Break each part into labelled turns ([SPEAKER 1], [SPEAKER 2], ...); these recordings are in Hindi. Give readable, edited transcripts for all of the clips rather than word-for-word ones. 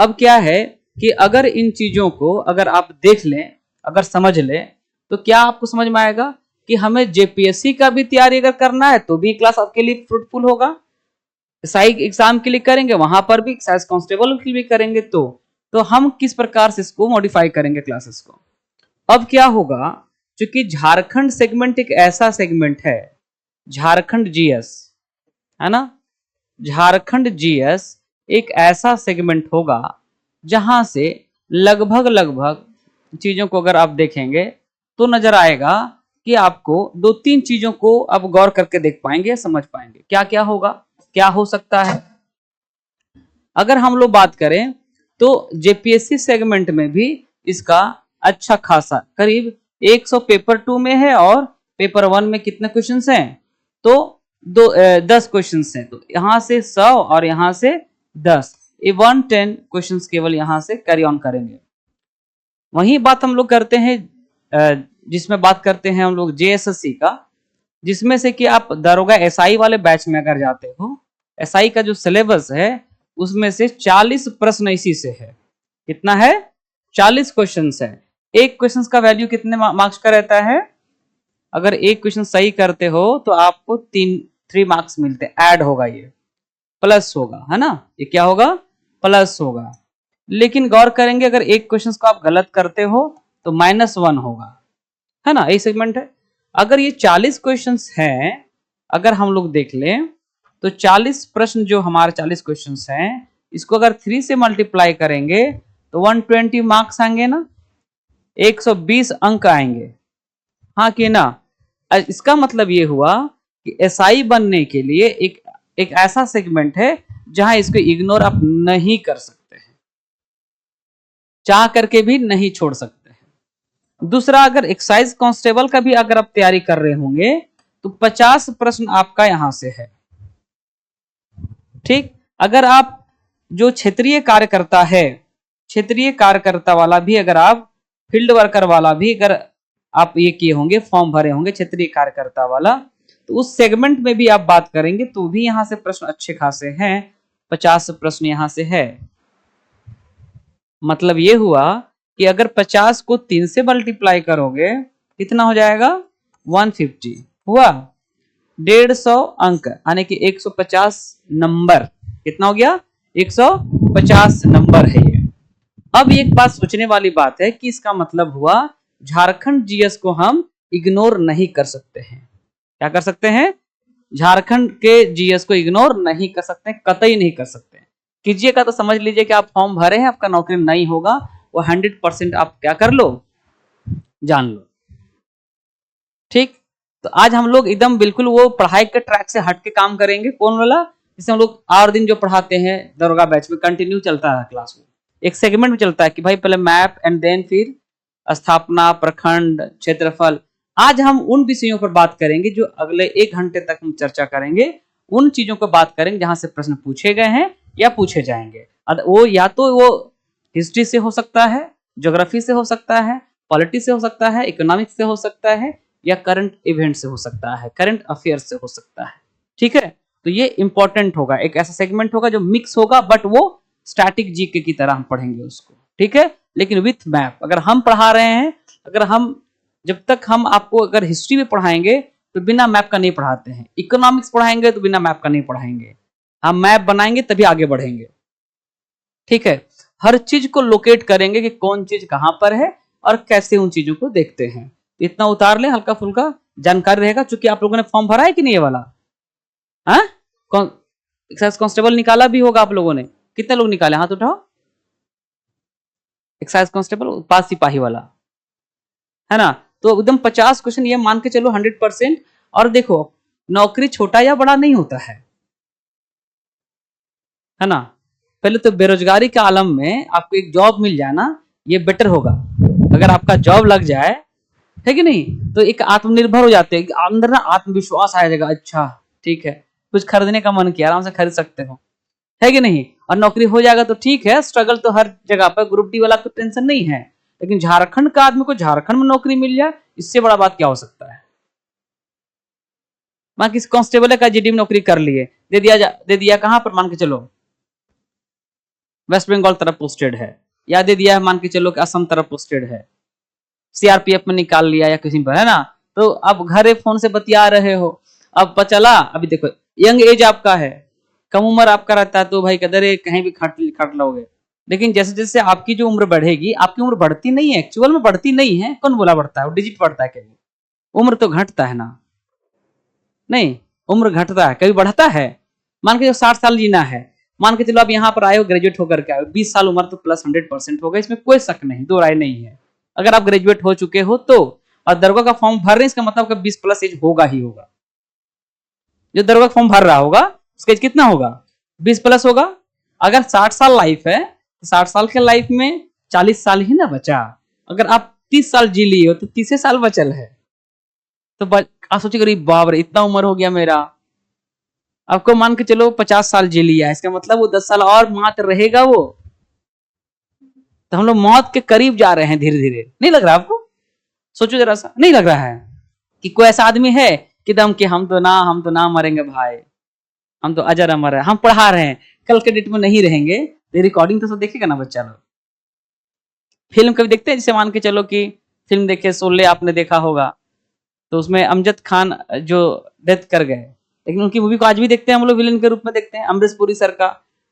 [SPEAKER 1] अब क्या है कि अगर इन चीजों को अगर आप देख लें, अगर समझ लें, तो क्या आपको समझ में आएगा कि हमें जेपीएससी का भी तैयारी अगर करना है तो भी क्लास आपके लिए फ्रूटफुल होगा। एसआई एग्जाम के लिए करेंगे वहां पर भी, एक्साइज कांस्टेबल के लिए भी करेंगे तो हम किस प्रकार से इसको मॉडिफाई करेंगे क्लासेस को। अब क्या होगा, क्योंकि झारखंड सेगमेंट एक ऐसा सेगमेंट है, झारखंड जीएस है ना, झारखंड जीएस एक ऐसा सेगमेंट होगा जहां से लगभग चीजों को अगर आप देखेंगे तो नजर आएगा कि आपको दो तीन चीजों को आप गौर करके देख पाएंगे, समझ पाएंगे क्या क्या होगा, क्या हो सकता है। अगर हम लोग बात करें तो जेपीएससी सेगमेंट में भी इसका अच्छा खासा करीब 100 पेपर 2 में है और पेपर 1 में कितने क्वेश्चंस हैं, तो 10 क्वेश्चंस हैं। तो यहां से 100 और यहां से 10, ये 110 क्वेश्चंस केवल यहां से कैरी ऑन करेंगे। वही बात हम लोग करते हैं जिसमें बात करते हैं हम लोग जेएसएससी का, जिसमें से कि आप दरोगा एसआई वाले बैच में अगर जाते हो, एसआई का जो सिलेबस है उसमें से 40 प्रश्न इसी से है। कितना है? 40 क्वेश्चन है। एक क्वेश्चन का वैल्यू कितने मार्क्स का रहता है? अगर एक क्वेश्चन सही करते हो तो आपको 3 मार्क्स मिलते हैं, ऐड होगा, ये प्लस होगा, है ना, ये क्या होगा? प्लस होगा। लेकिन गौर करेंगे अगर एक क्वेश्चन को आप गलत करते हो तो -1 होगा, है ना, यही सेगमेंट है। अगर ये 40 क्वेश्चंस हैं, अगर हम लोग देख लें तो 40 प्रश्न जो हमारे 40 क्वेश्चंस हैं, इसको अगर 3 से मल्टीप्लाई करेंगे तो 120 मार्क्स आएंगे ना, 120 अंक आएंगे, हाँ कि ना। इसका मतलब ये हुआ कि एसआई बनने के लिए एक ऐसा सेगमेंट है जहां इसको इग्नोर आप नहीं कर सकते हैं, चाह करके भी नहीं छोड़ सकते हैं। दूसरा, अगर एक्साइज कांस्टेबल का भी अगर आप तैयारी कर रहे होंगे तो 50 प्रश्न आपका यहां से है, ठीक। अगर आप जो क्षेत्रीय कार्यकर्ता है, क्षेत्रीय कार्यकर्ता वाला भी अगर आप, फील्ड वर्कर वाला भी अगर आप ये किए होंगे, फॉर्म भरे होंगे क्षेत्रीय कार्यकर्ता वाला, तो उस सेगमेंट में भी आप बात करेंगे तो भी यहां से प्रश्न अच्छे खासे हैं, 50 प्रश्न यहां से है। मतलब ये हुआ कि अगर 50 को 3 से मल्टीप्लाई करोगे कितना हो जाएगा? 150 हुआ, 150 अंक यानी कि 150 नंबर। कितना हो गया? 150 नंबर है ये। अब एक बात सोचने वाली बात है कि इसका मतलब हुआ झारखंड जीएस को हम इग्नोर नहीं कर सकते हैं। क्या कर सकते हैं? झारखंड के जीएस को इग्नोर नहीं कर सकते, कतई नहीं कर सकते। कीजिएगा तो समझ लीजिए कि आप फॉर्म भरे हैं, आपका नौकरी नहीं होगा, वो 100% आप क्या कर लो, जान लो, ठीक। तो आज हम लोग एकदम बिल्कुल वो पढ़ाई के ट्रैक से हट के काम करेंगे। कौन वाला? जैसे हम लोग 8 दिन जो पढ़ाते हैं दरोगा बैच में, कंटिन्यू चलता है क्लास में, एक सेगमेंट में चलता है कि भाई पहले मैप एंड देन फिर स्थापना, प्रखंड, क्षेत्रफल। आज हम उन विषयों पर बात करेंगे जो अगले 1 घंटे तक हम चर्चा करेंगे, उन चीजों पर बात करेंगे जहां से प्रश्न पूछे गए हैं या पूछे जाएंगे। वो या तो वो हिस्ट्री से हो सकता है, ज्योग्राफी से हो सकता है, पॉलिटी से हो सकता है, इकोनॉमिक्स से हो सकता है, या करंट इवेंट से हो सकता है, करंट अफेयर से हो सकता है, ठीक है। तो ये इंपॉर्टेंट होगा, एक ऐसा सेगमेंट होगा जो मिक्स होगा, बट वो स्टैटिक जीके की तरह हम पढ़ेंगे उसको, ठीक है, लेकिन विथ मैप। अगर हम पढ़ा रहे हैं, अगर हम जब तक हम आपको अगर हिस्ट्री में पढ़ाएंगे तो बिना मैप का नहीं पढ़ाते हैं, इकोनॉमिक्स पढ़ाएंगे तो बिना मैप का नहीं पढ़ाएंगे, हम मैप बनाएंगे तभी आगे बढ़ेंगे, ठीक है। हर चीज को लोकेट करेंगे कि कौन चीज कहां पर है और कैसे उन चीजों को देखते हैं। इतना उतार ले, हल्का फुल्का जानकारी रहेगा। चूंकि आप लोगों ने फॉर्म भरा है कि नहीं ये वाला, हाँ, एक्साइज कांस्टेबल निकाला भी होगा आप लोगों ने, कितने लोग निकाले? हाथ उठाओ। एक्साइज कांस्टेबल पास सिपाही वाला, है ना। तो एकदम 50 क्वेश्चन, ये मान के चलो 100%। और देखो, नौकरी छोटा या बड़ा नहीं होता है ना। पहले तो बेरोजगारी के आलम में आपको एक जॉब मिल जाए ना, ये बेटर होगा। अगर आपका जॉब लग जाए, है कि नहीं, तो एक आत्मनिर्भर हो जाते हैं, अंदर ना आत्मविश्वास आ जाएगा, अच्छा ठीक है, कुछ खरीदने का मन किया, आराम से खरीद सकते हो, है कि नहीं। और नौकरी हो जाएगा तो ठीक है, स्ट्रगल तो हर जगह पर, ग्रुप डी वाला तो टेंशन नहीं है, लेकिन झारखंड का आदमी को झारखंड में नौकरी मिल जाए, इससे बड़ा बात क्या हो सकता है। मान किसी कांस्टेबल का जीडी में नौकरी कर लिए, दे दिया कहां पर, मान के चलो वेस्ट बंगाल तरफ पोस्टेड है, या दे दिया है मान के चलो कि असम तरफ पोस्टेड है, सीआरपीएफ में निकाल लिया या किसी पर, है ना। तो अब घरे फोन से बतिया रहे हो, अब पता चला, अभी देखो यंग एज आपका है, कम उम्र आपका रहता है, तो भाई कदर कहीं भी खट लोगे। लेकिन जैसे जैसे आपकी जो उम्र बढ़ेगी, आपकी उम्र बढ़ती नहीं है, एक्चुअल में बढ़ती नहीं है, कौन बोला बढ़ता है, वो डिजिट बढ़ता है, कभी उम्र तो घटता है ना, नहीं उम्र घटता है, कभी बढ़ता है। मान के जो 60 साल जीना है, मान के चलो आप यहाँ पर आए हो, ग्रेजुएट होकर के आए हो, 20 साल उम्र तो प्लस 100% होगा, इसमें कोई शक नहीं, दो राय नहीं है। अगर आप ग्रेजुएट हो चुके हो तो, और दरोगा का फॉर्म भर रहे हैं, इसका मतलब 20 प्लस एज होगा ही होगा। जो दरोगा फॉर्म भर रहा होगा उसका एज कितना होगा, 20 प्लस होगा। अगर 60 साल लाइफ है तो 60 साल के लाइफ में 40 साल ही ना बचा। अगर आप 30 साल जी लिए हो तो 30 साल बचल है। तो आप सोचिए बाप रे इतना उम्र हो गया मेरा, आपको मान के चलो 50 साल जी लिया, इसका मतलब वो 10 साल और मात्र रहेगा वो। तो हम लोग मौत के करीब जा रहे हैं धीरे धीरे, नहीं लग रहा आपको? सोचो जरा सा, नहीं लग रहा है कि कोई ऐसा आदमी है कि दम कि हम तो ना मरेंगे भाई, हम तो अजर अमर है, हम पढ़ा रहे हैं, कल के डेट में नहीं रहेंगे। रिकॉर्डिंग तो सब देखेगा ना बच्चा लोग। फिल्म कभी देखते हैं, जैसे मान के चलो कि फिल्म देखे शोले, आपने देखा होगा, तो उसमें अमजद खान जो डेथ कर गए, लेकिन उनकी मूवी को आज भी देखते हैं हम लोग, विलेन के रूप में देखते हैं। अमरीश पुरी सर का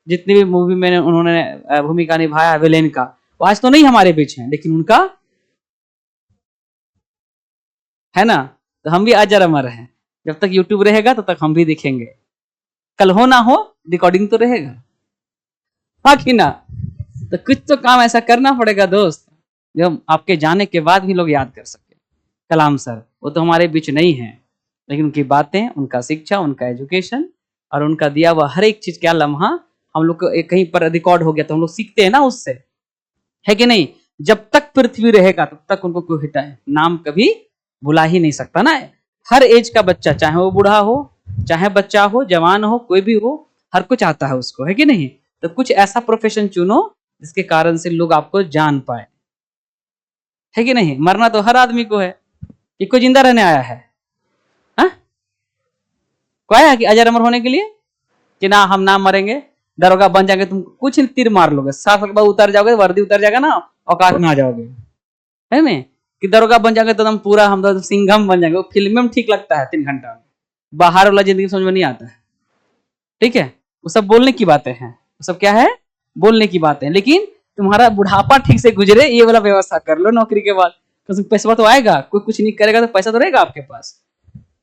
[SPEAKER 1] जितनी भी मूवी में उन्होंने भूमिका निभाया विलेन का, वो आज तो नहीं हमारे बीच है, लेकिन उनका है ना। तो हम भी अजर अमर हैं, जब तक यूट्यूब रहेगा तब तक हम भी देखेंगे, कल हो ना हो रिकॉर्डिंग तो रहेगा, हाँ कि ना। तो कुछ तो काम ऐसा करना पड़ेगा दोस्त, जो आपके जाने के बाद भी लोग याद कर सके। कलाम सर वो तो हमारे बीच नहीं है, लेकिन उनकी बातें, उनका शिक्षा, उनका एजुकेशन और उनका दिया हुआ हर एक चीज, क्या लम्हा हम लोग को कहीं पर रिकॉर्ड हो गया तो हम लोग सीखते हैं ना उससे, है कि नहीं। जब तक पृथ्वी रहेगा तब तक उनको कोई हटाए नाम कभी भुला ही नहीं सकता ना। हर एज का बच्चा, चाहे वो बूढ़ा हो, चाहे बच्चा हो, जवान हो, कोई भी हो, हर कुछ आता है उसको, है कि नहीं। तो कुछ ऐसा प्रोफेशन चुनो जिसके कारण से लोग आपको जान पाए, है कि नहीं। मरना तो हर आदमी को है, कि कोई जिंदा रहने आया है, हा? कोई आया कि अजर अमर होने के लिए, कि ना हम ना मरेंगे, दरोगा बन जाएंगे, तुम कुछ तीर मार लोगे, 7 साल के बाद उतर जाओगे, वर्दी उतर जाएगा ना, औकात में आ जाओगे, है नहीं। कि दरोगा बन जाएंगे तो हम पूरा, हम तो सिंघम बन जाएंगे, वो फिल्म में ठीक लगता है 3 घंटा में, बाहर वाला जिंदगी समझ में नहीं आता है, ठीक है। वो सब बोलने की बातें हैं, वो सब क्या है, बोलने की बातें। लेकिन तुम्हारा बुढ़ापा ठीक से गुजरे, ये वाला व्यवस्था कर लो नौकरी के बाद, तो पैसा तो आएगा, कोई कुछ नहीं करेगा तो पैसा तो रहेगा आपके पास,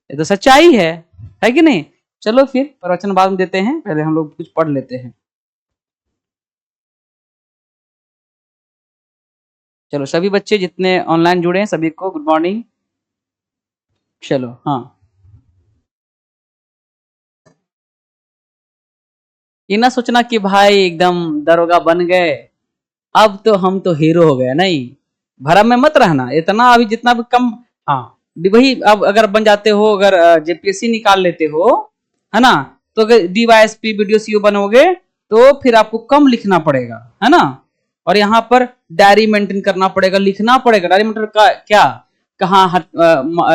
[SPEAKER 1] ये तो सच्चाई है कि नहीं। चलो फिर प्रवचन बाद में देते हैं, पहले हम लोग कुछ पढ़ लेते हैं। चलो सभी बच्चे जितने ऑनलाइन जुड़े हैं सभी को गुड मॉर्निंग। चलो हाँ, ये ना सोचना कि भाई एकदम दरोगा बन गए, अब तो हम तो हीरो हो गए, नहीं, भरम में मत रहना इतना, अभी जितना भी कम, हाँ वही, अब अगर बन जाते हो, अगर जेपीएससी निकाल लेते हो, है ना, तो अगर डीवाईएसपी वीडियो सीओ बनोगे तो फिर आपको कम लिखना पड़ेगा, है ना। और यहाँ पर डायरी मेंटेन करना पड़ेगा, लिखना पड़ेगा, डायरी मेंटेन का क्या, कहाँ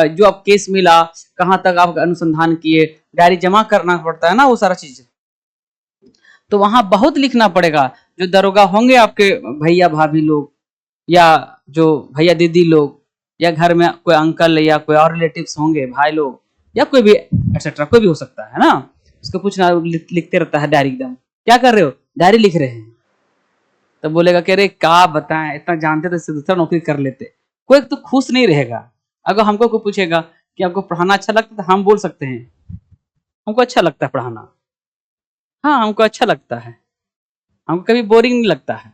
[SPEAKER 1] जो आप केस मिला, कहाँ तक आप अनुसंधान किए, डायरी जमा करना पड़ता है ना, वो सारा चीज, तो वहां बहुत लिखना पड़ेगा। जो दरोगा होंगे आपके भैया भाभी लोग, या जो भैया दीदी लोग, या घर में कोई अंकल या कोई और रिलेटिव्स होंगे, भाई लोग, या कोई भी एक्सेट्रा, कोई भी हो सकता है ना, उसको पूछना, लिखते रहता है डायरी, एकदम क्या कर रहे हो, डायरी लिख रहे हैं। तो बोलेगा कि अरे क्या बताएं, इतना जानते तो इससे दूसरा नौकरी कर लेते। कोई तो खुश नहीं रहेगा। अगर हमको कोई पूछेगा कि आपको पढ़ाना अच्छा लगता है, तो हम बोल सकते हैं हमको अच्छा लगता है पढ़ाना, हाँ हमको अच्छा लगता है, हमको कभी बोरिंग नहीं लगता है।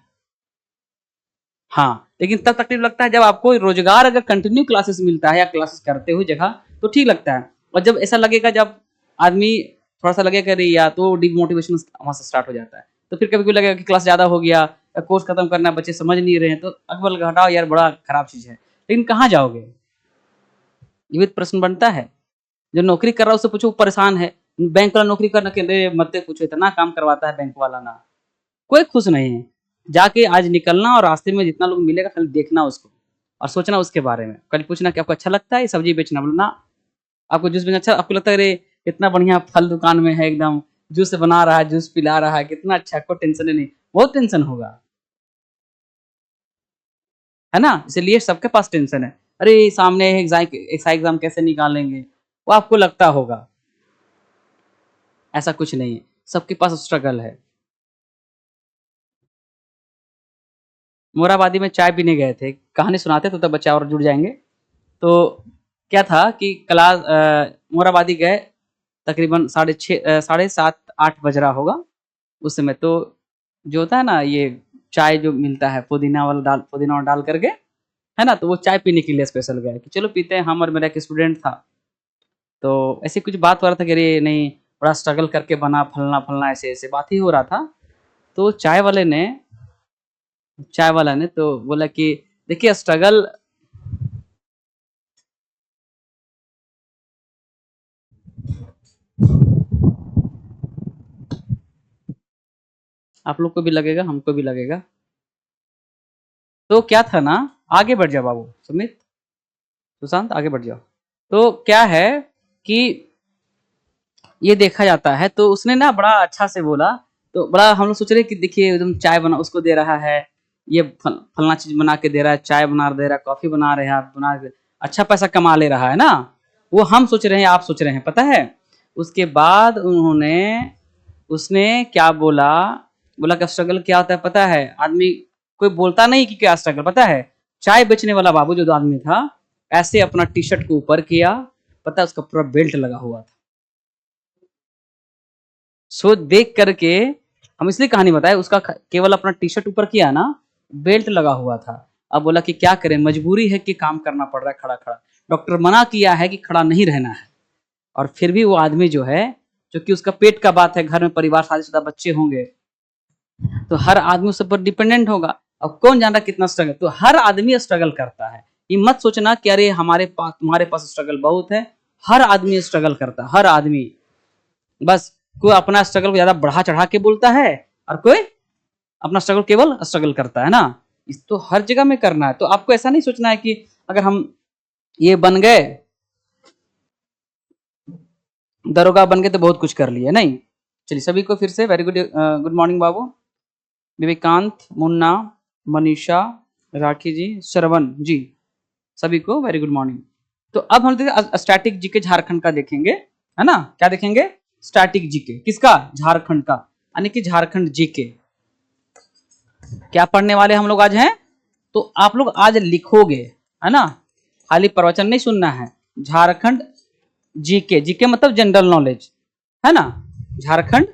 [SPEAKER 1] हाँ, लेकिन तब तकलीफ लगता है जब आपको रोजगार अगर कंटिन्यू क्लासेस मिलता है या क्लासेस करते हुए जगह, तो ठीक लगता है। और जब ऐसा लगेगा, जब आदमी थोड़ा सा लगेगा अरे या, तो डिमोटिवेशन वहां से स्टार्ट हो जाता है। तो फिर कभी कभी लगेगा कि क्लास ज्यादा हो गया, या कोर्स खत्म करना, बच्चे समझ नहीं रहे हैं, तो अकबर हटाओ यार, बड़ा खराब चीज है। लेकिन कहाँ जाओगे, ये भी प्रश्न बनता है। जो नौकरी कर रहा है उससे पूछो, परेशान है, बैंक वाला नौकरी करने के लिए मत पूछो, इतना काम करवाता है बैंक वाला ना, कोई खुश नहीं है। जाके आज निकलना और रास्ते में जितना लोग मिलेगा खाली देखना उसको और सोचना उसके बारे में, कल पूछना कि आपको अच्छा लगता है ये सब्जी बेचना, बोलना आपको जूस बेचना अच्छा, आपको लगता है अरे इतना बढ़िया फल दुकान में है एकदम, जूस बना रहा है, जूस पिला रहा है, कितना अच्छा, कोई टेंशन ही नहीं, बहुत टेंशन होगा, है ना? इसलिए सबके पास टेंशन है। अरे सामने एग्जाम कैसे निकालेंगे, वो आपको लगता होगा, ऐसा कुछ नहीं है, सबके पास स्ट्रगल है। मोराबादी में चाय पीने गए थे, कहानी सुनाते तो तब बच्चे और जुड़ जाएंगे। तो क्या था कि क्लास मोराबादी गए, तकरीबन 6:30 7-8 बज रहा होगा उस समय। तो जो होता है ना, ये चाय जो मिलता है पुदीना डाल करके, है ना, तो वो चाय पीने के लिए स्पेशल गए कि चलो पीते हैं, हम और मेरा एक स्टूडेंट था। तो ऐसी कुछ बात हो रहा था कि अरे नहीं, बड़ा स्ट्रगल करके बना, फलना फलना, ऐसे ऐसे बात ही हो रहा था। तो चाय वाला ने तो बोला कि देखिए स्ट्रगल, आप लोग को भी लगेगा, हमको भी लगेगा। तो क्या था ना, आगे बढ़ जाओ बाबू, सुमित, सुशांत आगे बढ़ जाओ। तो क्या है कि ये देखा जाता है, तो उसने ना बड़ा अच्छा से बोला। तो बड़ा हम लोग सोच रहे कि देखिए एकदम चाय बना उसको दे रहा है, ये फलना चीज बना के दे रहा है, चाय बना दे रहा है, कॉफी बना रहे हैं, बना अच्छा पैसा कमा ले रहा है ना। वो हम सोच रहे हैं, आप सोच रहे हैं, पता है। उसके बाद उसने क्या बोला, बोला कि स्ट्रगल क्या होता है पता है, आदमी कोई बोलता नहीं कि क्या स्ट्रगल पता है। चाय बेचने वाला बाबू जो आदमी था, ऐसे अपना टी शर्ट को ऊपर किया, पता है उसका पूरा बेल्ट लगा हुआ था। सो देख करके हम इसलिए कहानी बताए, उसका केवल अपना टी शर्ट ऊपर किया ना, बेल्ट लगा हुआ था। अब बोला कि क्या करें, मजबूरी है कि काम करना पड़ रहा है खड़ा खड़ा, डॉक्टर मना किया है कि खड़ा नहीं रहना है। और फिर भी वो आदमी जो है, क्योंकि उसका पेट का बात है, घर में परिवार शादीशुदा बच्चे होंगे, तो हर आदमी उस पर डिपेंडेंट होगा। अब कौन जान रहा कितना स्ट्रगल, तो हर आदमी स्ट्रगल करता है। ये मत सोचना कि अरे तुम्हारे पास स्ट्रगल बहुत है। हर आदमी स्ट्रगल करता है, हर आदमी। बस कोई अपना स्ट्रगल को ज्यादा बढ़ा चढ़ा के बोलता है, और कोई अपना स्ट्रगल केवल स्ट्रगल करता है ना। इस तो हर जगह में करना है। तो आपको ऐसा नहीं सोचना है कि अगर हम ये बन गए, दरोगा बन गए तो बहुत कुछ कर लिए, नहीं। चलिए सभी को फिर से वेरी गुड गुड मॉर्निंग बाबू, विवेकांत, मुन्ना, मनीषा, राखी जी, श्रवण जी, सभी को वेरी गुड मॉर्निंग। तो अब हम स्टैटिक जीके झारखंड का देखेंगे, है ना। क्या देखेंगे, स्टैटिक जीके किसका, झारखंड का, यानी कि झारखंड जीके। क्या पढ़ने वाले हम लोग आज हैं, तो आप लोग आज लिखोगे, है ना, खाली प्रवचन नहीं सुनना है। झारखंड जीके, जीके मतलब जनरल नॉलेज, है ना। झारखंड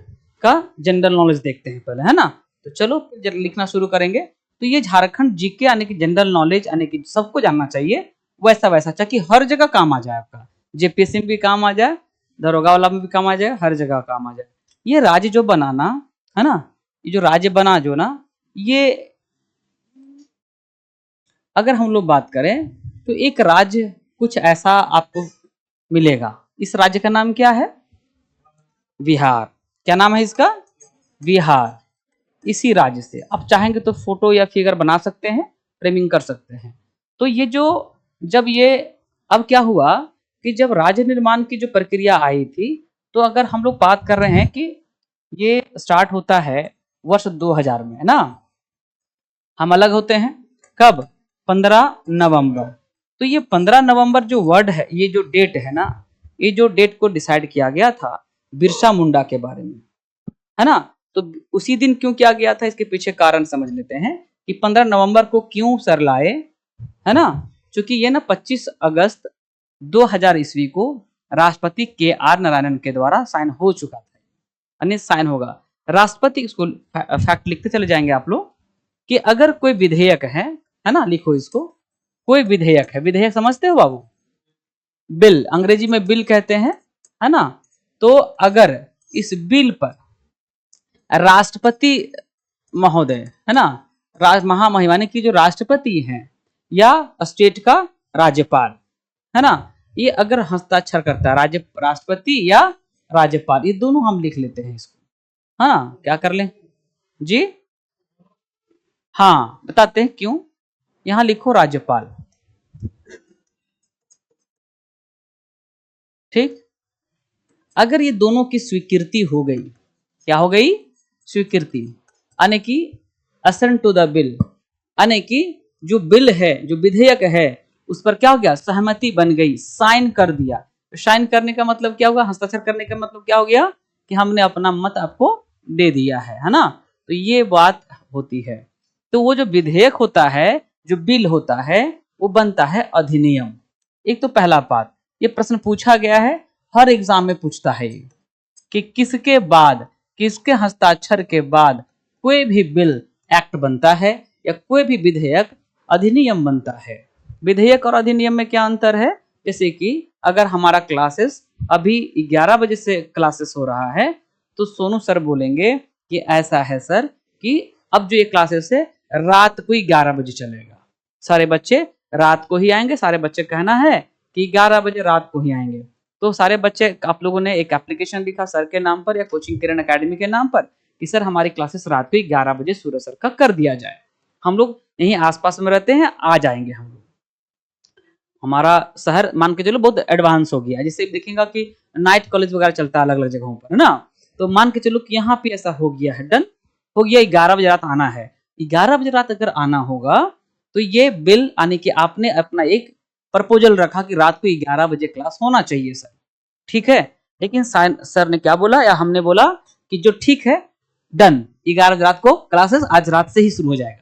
[SPEAKER 1] का जनरल नॉलेज देखते हैं पहले, है ना। तो चलो जब लिखना शुरू करेंगे, तो ये झारखंड जीके यानी कि जनरल नॉलेज, यानी कि सबको जानना चाहिए, वैसा वैसा, ताकि हर जगह काम आ जाए आपका, जेपीएससी में भी काम आ जाए, दरोगा वाला में भी काम आ जाए, हर जगह काम आ जाए। ये राज्य जो बनाना, है ना, ये जो राज्य बना जो ना, ये अगर हम लोग बात करें, तो एक राज्य कुछ ऐसा आपको मिलेगा। इस राज्य का नाम क्या है, बिहार। क्या नाम है इसका, बिहार। इसी राज्य से आप चाहेंगे तो फोटो या फिगर बना सकते हैं, फ्रेमिंग कर सकते हैं। तो ये जो जब ये अब क्या हुआ कि जब राज्य निर्माण की जो प्रक्रिया आई थी, तो अगर हम लोग बात कर रहे हैं कि ये स्टार्ट होता है वर्ष 2000 में, है ना। हम अलग होते हैं कब, 15 नवंबर। तो ये 15 नवंबर जो वर्ड है, ये जो डेट है ना, ये जो डेट को डिसाइड किया गया था बिरसा मुंडा के बारे में, है ना। तो उसी दिन क्यों किया गया था, इसके पीछे कारण समझ लेते हैं कि 15 नवंबर को क्यों सर लाए, है ना। क्योंकि ये ना 25 अगस्त 2000 ईस्वी को राष्ट्रपति KR नारायणन के द्वारा साइन हो चुका था, यानी साइन होगा। राष्ट्रपति, इसको फैक्ट लिखते चले जाएंगे आप लोग, कि अगर कोई विधेयक है ना, लिखो इसको, कोई विधेयक है, विधेयक समझते हो बाबू, बिल, अंग्रेजी में बिल कहते हैं, है ना। तो अगर इस बिल पर राष्ट्रपति महोदय, है ना, महामहिमानी की जो राष्ट्रपति हैं, या स्टेट का राज्यपाल, है ना, ये अगर हस्ताक्षर करता है, राष्ट्रपति या राज्यपाल, ये दोनों हम लिख लेते हैं इसको, है ना। क्या कर लें जी, हाँ बताते हैं क्यों। यहां लिखो राज्यपाल, ठीक। अगर ये दोनों की स्वीकृति हो गई, क्या हो गई? स्वीकृति, यानी कि असेंट टू द बिल, यानी कि जो बिल है, जो विधेयक है, उस पर क्या हो गया? सहमति बन गई, साइन कर दिया। तो साइन करने का मतलब क्या होगा? हस्ताक्षर करने का मतलब क्या हो गया? कि हमने अपना मत आपको दे दिया है ना? तो ये बात होती है। तो वो जो विधेयक होता है, जो बिल होता है, वो बनता है अधिनियम। एक तो पहला बात, ये प्रश्न पूछा गया है, हर एग्जाम में पूछता है कि किसके बाद, किसके हस्ताक्षर के बाद कोई भी बिल एक्ट बनता है या कोई भी विधेयक अधिनियम बनता है। विधेयक और अधिनियम में क्या अंतर है? जैसे कि अगर हमारा क्लासेस अभी 11 बजे से क्लासेस हो रहा है, तो सोनू सर बोलेंगे कि ऐसा है सर कि अब जो ये क्लासेस है रात को 11 बजे चलेगा, सारे बच्चे रात को ही आएंगे, सारे बच्चे कहना है कि 11 बजे रात को ही आएंगे। तो सारे बच्चे, आप लोगों ने एक एप्लीकेशन लिखा सर के नाम पर या कोचिंग किरण एकेडमी के नाम पर कि सर हमारी क्लासेस रात को 11 बजे सूर्य सर का कर दिया जाए। हम लोग यहीं आसपास में रहते हैं, आ जाएंगे हम लोग। हमारा शहर मान के चलो बहुत एडवांस हो गया है, जैसे देखेंगे कि नाइट कॉलेज वगैरह चलता है अलग अलग जगहों पर, है ना? तो मान के चलो कि यहाँ पे ऐसा हो गया है, डन हो गया, 11 बजे रात आना है। 11 बजे रात अगर आना होगा तो ये बिल आने के आपने अपना एक प्रपोजल रखा कि रात को 11 बजे क्लास होना चाहिए सर, ठीक है। लेकिन सर ने क्या बोला या हमने बोला कि जो ठीक है, डन, 11 बजे रात को क्लासेस आज रात से ही शुरू हो जाएगा।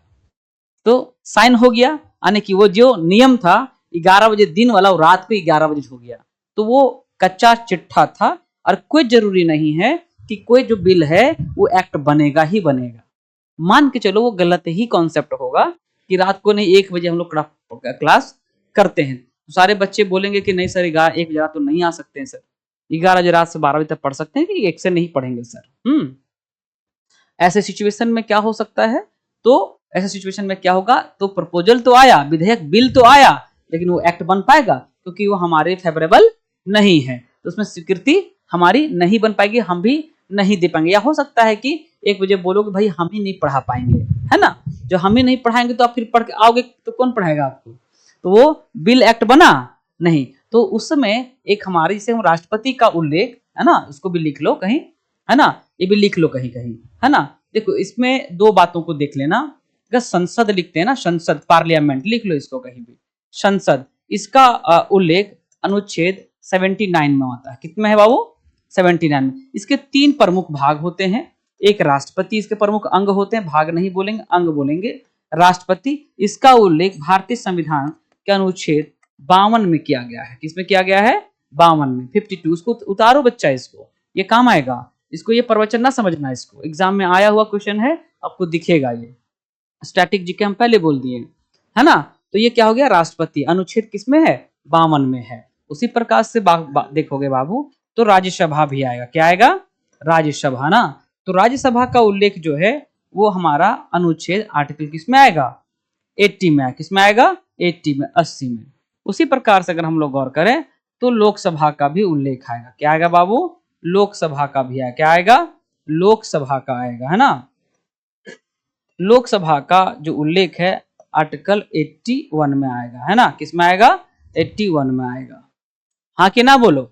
[SPEAKER 1] तो साइन हो गया, यानी कि वो जो नियम था 11 बजे दिन वाला, वो रात को 11 बजे हो गया। तो वो कच्चा चिट्ठा था और कोई जरूरी नहीं है कि कोई जो बिल है वो एक्ट बनेगा ही बनेगा। मान के चलो वो गलत ही कॉन्सेप्ट होगा कि रात को नहीं 1 बजे हम लोग क्लास करते हैं, तो सारे बच्चे बोलेंगे कि नहीं सर 1 बजे रात तो नहीं आ सकते हैं सर, 11 बजे रात से 12 बजे तक पढ़ सकते हैं कि 1 से नहीं पढ़ेंगे सर। ऐसे सिचुएशन में क्या हो सकता है? तो ऐसे सिचुएशन में क्या होगा? तो प्रपोजल तो आया, विधेयक बिल तो आया, लेकिन वो एक्ट बन पाएगा क्योंकि वो हमारे फेवरेबल नहीं है, तो उसमें स्वीकृति हमारी नहीं बन पाएगी, हम भी नहीं दे पाएंगे। या हो सकता है कि 1 बजे बोलोगे भाई हम ही नहीं पढ़ा पाएंगे, है ना? जो हम ही नहीं पढ़ाएंगे तो आप फिर पढ़ के आओगे तो कौन पढ़ाएगा आपको? तो वो बिल एक्ट बना नहीं। तो उस समय एक हमारे जैसे राष्ट्रपति का उल्लेख है ना, उसको भी लिख लो कहीं, है ना? ये भी लिख लो कहीं कहीं, है ना? देखो इसमें 2 बातों को देख लेना। अगर संसद लिखते हैं ना, संसद, पार्लियामेंट, लिख लो इसको कहीं भी, संसद, इसका उल्लेख अनुच्छेद 79 में होता है। कितने है बाबू? 79 में। इसके 3 प्रमुख भाग होते हैं। एक राष्ट्रपति, इसके प्रमुख अंग होते हैं, भाग नहीं बोलेंगे, अंग बोलेंगे। राष्ट्रपति, इसका उल्लेख भारतीय संविधान के अनुच्छेद 52 में किया गया है। किसमें किया गया है? 52 में, 52। उसको उतारो बच्चा, इसको, ये काम आएगा। इसको ये प्रवचन ना समझना, इसको एग्जाम में आया हुआ क्वेश्चन है, आपको दिखेगा। ये स्टैटिक जीके हम पहले बोल दिए, है ना? तो ये क्या हो गया? राष्ट्रपति, अनुच्छेद किसमें है? 52 में है। उसी प्रकार से देखोगे बाबू तो राज्यसभा भी आएगा। क्या आएगा? राज्यसभा ना। तो राज्यसभा का उल्लेख जो है वो हमारा अनुच्छेद आर्टिकल किसमें आएगा? 80 में आएगा। किसमें आएगा? 80 में, 80 में। उसी प्रकार से अगर हम लोग गौर करें तो लोकसभा का भी उल्लेख आएगा। क्या आएगा बाबू? लोकसभा का भी आएगा। क्या आएगा? लोकसभा का आएगा, है ना? लोकसभा का जो उल्लेख है आर्टिकल 81 में आएगा, है ना? किसमें आएगा? 81 में आएगा। हाँ कि ना बोलो?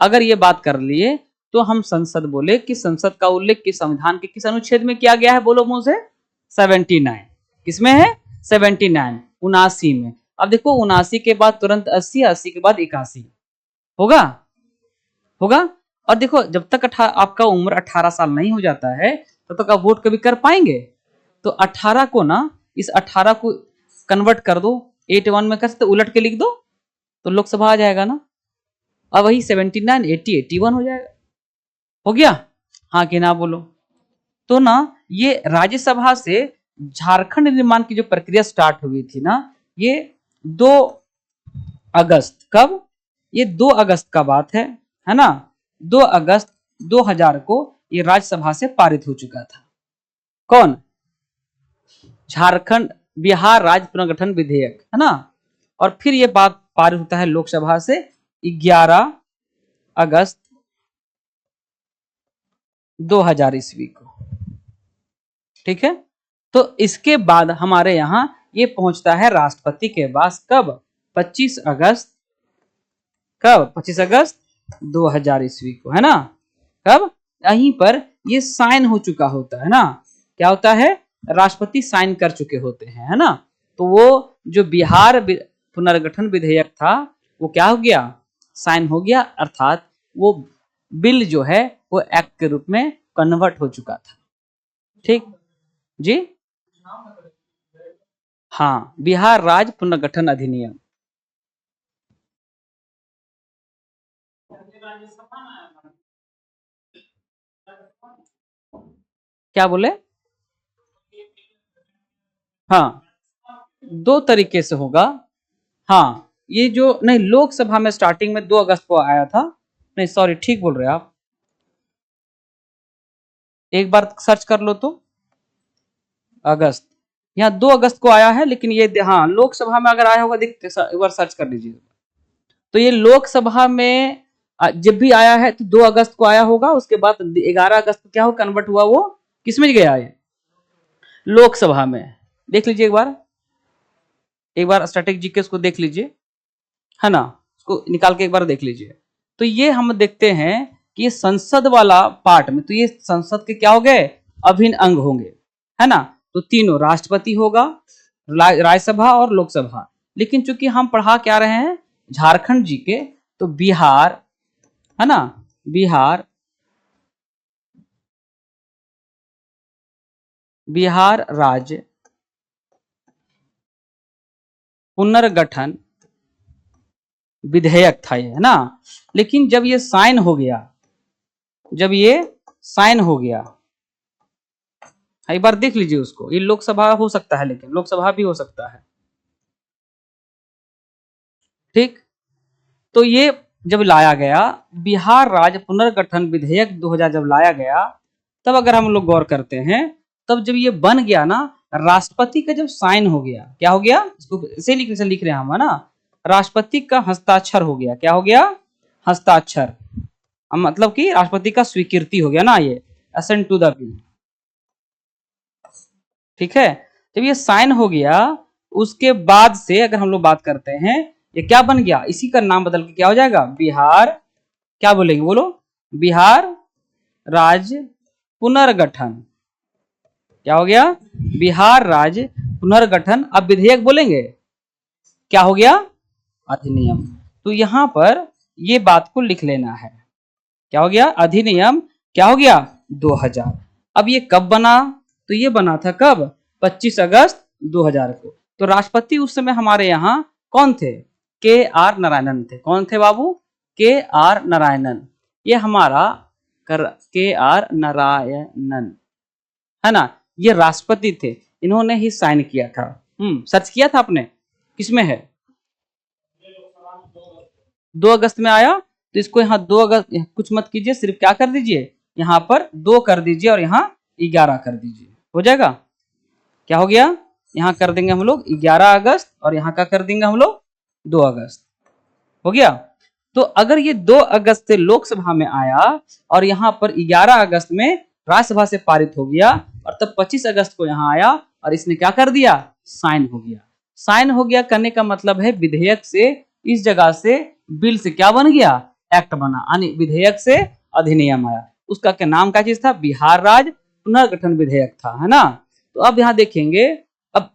[SPEAKER 1] अगर ये बात कर लिए तो हम संसद बोले कि संसद का उल्लेख किस संविधान के किस अनुच्छेद में किया गया है? बोलो मुंह से। 79। किसमें है? 79, 79 में। अब देखो 79 के बाद तुरंत 80, 80 के बाद 81 होगा, होगा। और देखो जब तक आपका उम्र 18 साल नहीं हो जाता है तब तक आप वोट कभी कर पाएंगे? तो 18 को ना, इस 18 को कन्वर्ट कर दो, 81 में कर सकते, उलट के लिख दो तो लोकसभा आ जाएगा ना। अब वही 79, 80, 81 हो जाएगा। हो गया? हाँ कि ना बोलो? तो ना ये राज्यसभा से झारखंड निर्माण की जो प्रक्रिया स्टार्ट हुई थी ना, ये 2 अगस्त, कब? ये 2 अगस्त का बात है ना? 2 अगस्त 2000 को ये राज्यसभा से पारित हो चुका था। कौन? झारखंड बिहार राज्य पुनर्गठन विधेयक, है ना? और फिर ये बात पारित होता है लोकसभा से 11 अगस्त 2000 ईस्वी को, ठीक है? तो इसके बाद हमारे यहां ये पहुंचता है राष्ट्रपति के पास, कब? 25 अगस्त, कब? 25 अगस्त 2000 ईस्वी को, है ना? कब? यहीं पर ये साइन हो चुका होता है ना, क्या होता है, राष्ट्रपति साइन कर चुके होते हैं, है ना। तो वो जो बिहार पुनर्गठन विधेयक था वो क्या हो गया, साइन हो गया, अर्थात वो बिल जो है वो एक्ट के रूप में कन्वर्ट हो चुका था। ठीक जी, हाँ, बिहार राज्य पुनर्गठन अधिनियम। क्या बोले, हाँ, दो तरीके से होगा। हाँ, ये जो नहीं, लोकसभा में स्टार्टिंग में 2 अगस्त को आया था, नहीं सॉरी, ठीक बोल रहे हैं आप, एक बार सर्च कर लो तो, अगस्त, यहाँ 2 अगस्त को आया है, लेकिन ये हाँ लोकसभा में अगर आया होगा देखते, एक बार सर्च कर लीजिए। तो ये लोकसभा में जब भी आया है तो 2 अगस्त को आया होगा, उसके बाद 11 अगस्त को क्या हो कन्वर्ट हुआ, वो किसमें गया है, लोकसभा में। देख लीजिए एक बार स्टैटिक जीके को देख लीजिए, है ना, उसको निकाल के एक बार देख लीजिए। तो ये हम देखते हैं कि ये संसद वाला पार्ट में, तो ये संसद के क्या हो गए, अभिन्न अंग होंगे, है ना। तो तीनों, राष्ट्रपति होगा, राज्यसभा और लोकसभा। लेकिन चूंकि हम पढ़ा क्या रहे हैं, झारखंड जी के, तो बिहार, है ना, बिहार राज्य पुनर्गठन विधेयक था ये, है ना। लेकिन जब ये साइन हो गया, एक बार देख लीजिए उसको, ये लोकसभा हो सकता है, लेकिन लोकसभा भी हो सकता है, ठीक। तो ये जब लाया गया, बिहार राज्य पुनर्गठन विधेयक 2000 जब लाया गया, तब अगर हम लोग गौर करते हैं, तब जब ये बन गया ना, राष्ट्रपति का जब साइन हो गया, क्या हो गया, इसको ऐसे लिख रहे हैं हम, है ना, राष्ट्रपति का हस्ताक्षर हो गया, क्या हो गया, हस्ताक्षर, मतलब कि राष्ट्रपति का स्वीकृति हो गया ना, ये असेंट टू द बिल, ठीक है। जब ये साइन हो गया, उसके बाद से अगर हम लोग बात करते हैं, ये क्या बन गया, इसी का नाम बदल के क्या हो जाएगा, बिहार, क्या बोलेंगे बोलो, बिहार राज्य पुनर्गठन, क्या हो गया, बिहार राज्य पुनर्गठन। अब विधेयक बोलेंगे, क्या हो गया, अधिनियम। तो यहां पर ये बात को लिख लेना है, क्या हो गया, अधिनियम, क्या हो गया, 2000। अब ये कब बना, तो ये बना था कब, 25 अगस्त 2000 को। तो राष्ट्रपति उस समय हमारे यहाँ कौन थे, के आर नारायणन थे। कौन थे बाबू, के आर नारायणन, ये हमारा के आर नारायणन, है ना, ये राष्ट्रपति थे, इन्होंने ही साइन किया था। सर्च किया था आपने, किसमें है, 2 अगस्त में आया, तो इसको यहाँ 2 अगस्त कुछ मत कीजिए, सिर्फ क्या कर दीजिए, यहाँ पर 2 कर दीजिए और यहाँ 11 कर दीजिए, हो जाएगा। क्या हो गया, यहाँ कर देंगे हम लोग 11 अगस्त और यहाँ का कर देंगे हम लोग 2 अगस्त, हो गया। तो अगर ये 2 अगस्त से लोकसभा में आया और यहाँ पर 11 अगस्त में राज्यसभा से पारित हो गया, और तब 25 अगस्त को यहाँ आया और इसने क्या कर दिया, साइन हो गया। साइन हो गया करने का मतलब है विधेयक से, इस जगह से बिल से क्या बन गया, एक्ट बना, यानी विधेयक से अधिनियम आया। उसका क्या नाम, क्या चीज था, बिहार राज्य पुनर्गठन विधेयक था, है ना। तो अब यहाँ देखेंगे, अब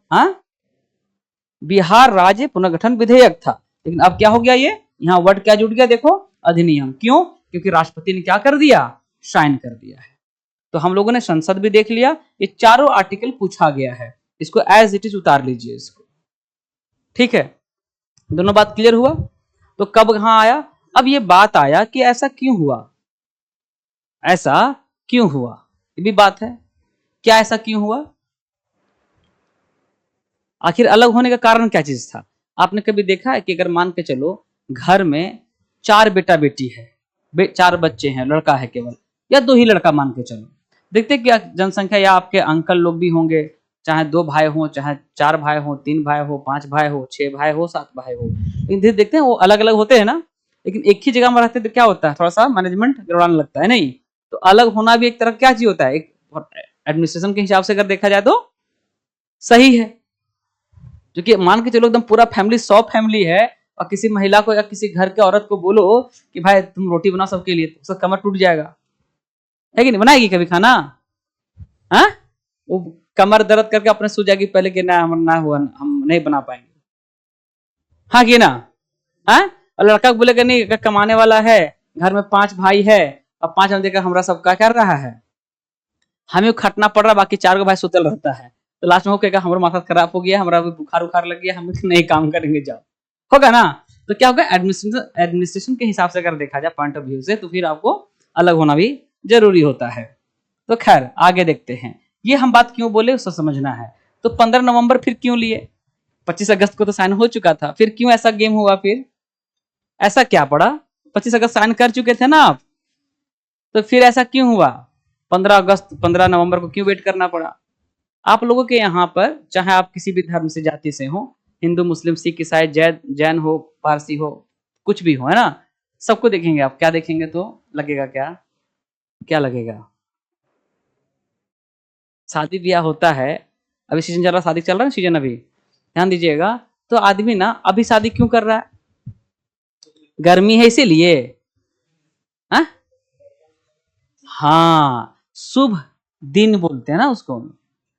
[SPEAKER 1] बिहार राज्य पुनर्गठन विधेयक था, लेकिन अब क्या हो गया, ये यहाँ वर्ड क्या जुड़ गया, देखो, अधिनियम। क्यों, क्योंकि राष्ट्रपति ने क्या कर दिया, साइन कर दिया है। तो हम लोगों ने संसद भी देख लिया, ये चारों आर्टिकल पूछा गया है, इसको एज इट इज उतार लीजिए इसको, ठीक है। दोनों बात क्लियर हुआ। तो कब कहां आया, अब ये बात आया कि ऐसा क्यों हुआ, ये भी बात है, क्या ऐसा क्यों हुआ, आखिर अलग होने का कारण क्या चीज था। आपने कभी देखा है कि अगर मान के चलो घर में 4 बेटा बेटी है, 4 बच्चे हैं, लड़का है केवल, या 2 ही लड़का मान के चलो, देखते कि जनसंख्या, या आपके अंकल लोग भी होंगे, चाहे 2 भाई हो, चाहे 4 भाई हो, 3 भाई हो, 5 भाई हो, 6 भाई हो, 7 भाई हो, लेकिन देखते हैं वो अलग अलग होते हैं ना, लेकिन एक ही जगह में रहते तो क्या होता है, थोड़ा सा मैनेजमेंट गड़बड़ाने लगता है, नहीं। तो अलग होना भी एक तरह क्या चीज होता है, एक एडमिनिस्ट्रेशन के हिसाब से अगर देखा जाए तो सही है। क्योंकि मान के चलो एकदम पूरा फैमिली, 100 फैमिली है, और किसी महिला को या किसी घर के औरत को बोलो कि भाई तुम रोटी बना सबके लिए, तो उसका कमर टूट जाएगा, है कि नहीं? बनाएगी कभी खाना? हाँ, वो कमर दर्द करके अपने सो जाएगी पहले कि ना हम ना हुआ, हम नहीं बना पाएंगे। हाँ कि ना? हाँ, और लड़का बोलेगा नहीं, अगर कमाने वाला है, घर में 5 भाई है, अब 5 हम देखा हमरा सबका कर रहा है, हमें खटना पड़ रहा, बाकी 4 को भाई सुतल रहता है, तो लास्ट में वो कहेगा हमारा माथा खराब हो गया, हमारा बुखार उखार लग गया, हम नहीं काम करेंगे, जाओ। होगा ना? तो क्या होगा, एडमिनिस्ट्रेशन एडमिनिस्ट्रेशन के हिसाब से अगर देखा जाए पॉइंट ऑफ व्यू से, तो फिर आपको अलग होना भी जरूरी होता है। तो खैर आगे देखते हैं, ये हम बात क्यों बोले उसको समझना है। तो 15 नवंबर फिर क्यों लिए? 25 अगस्त को तो साइन हो चुका था, फिर क्यों ऐसा गेम हुआ? फिर ऐसा क्या पड़ा? 25 अगस्त साइन कर चुके थे ना आप, तो फिर ऐसा क्यों हुआ? 15 अगस्त 15 नवंबर को क्यों वेट करना पड़ा? आप लोगों के यहाँ पर चाहे आप किसी भी धर्म से जाति से हो, हिंदू मुस्लिम सिख ईसाई जैन जैन हो पारसी हो, कुछ भी हो, है ना, सबको देखेंगे आप, क्या देखेंगे तो लगेगा क्या? क्या लगेगा? शादी ब्याह होता है, अभी सीजन चल रहा, शादी चल रहा है सीजन अभी, ध्यान दीजिएगा। तो आदमी ना अभी शादी क्यों कर रहा है? गर्मी है इसीलिए? हाँ, हाँ, शुभ दिन बोलते हैं ना उसको।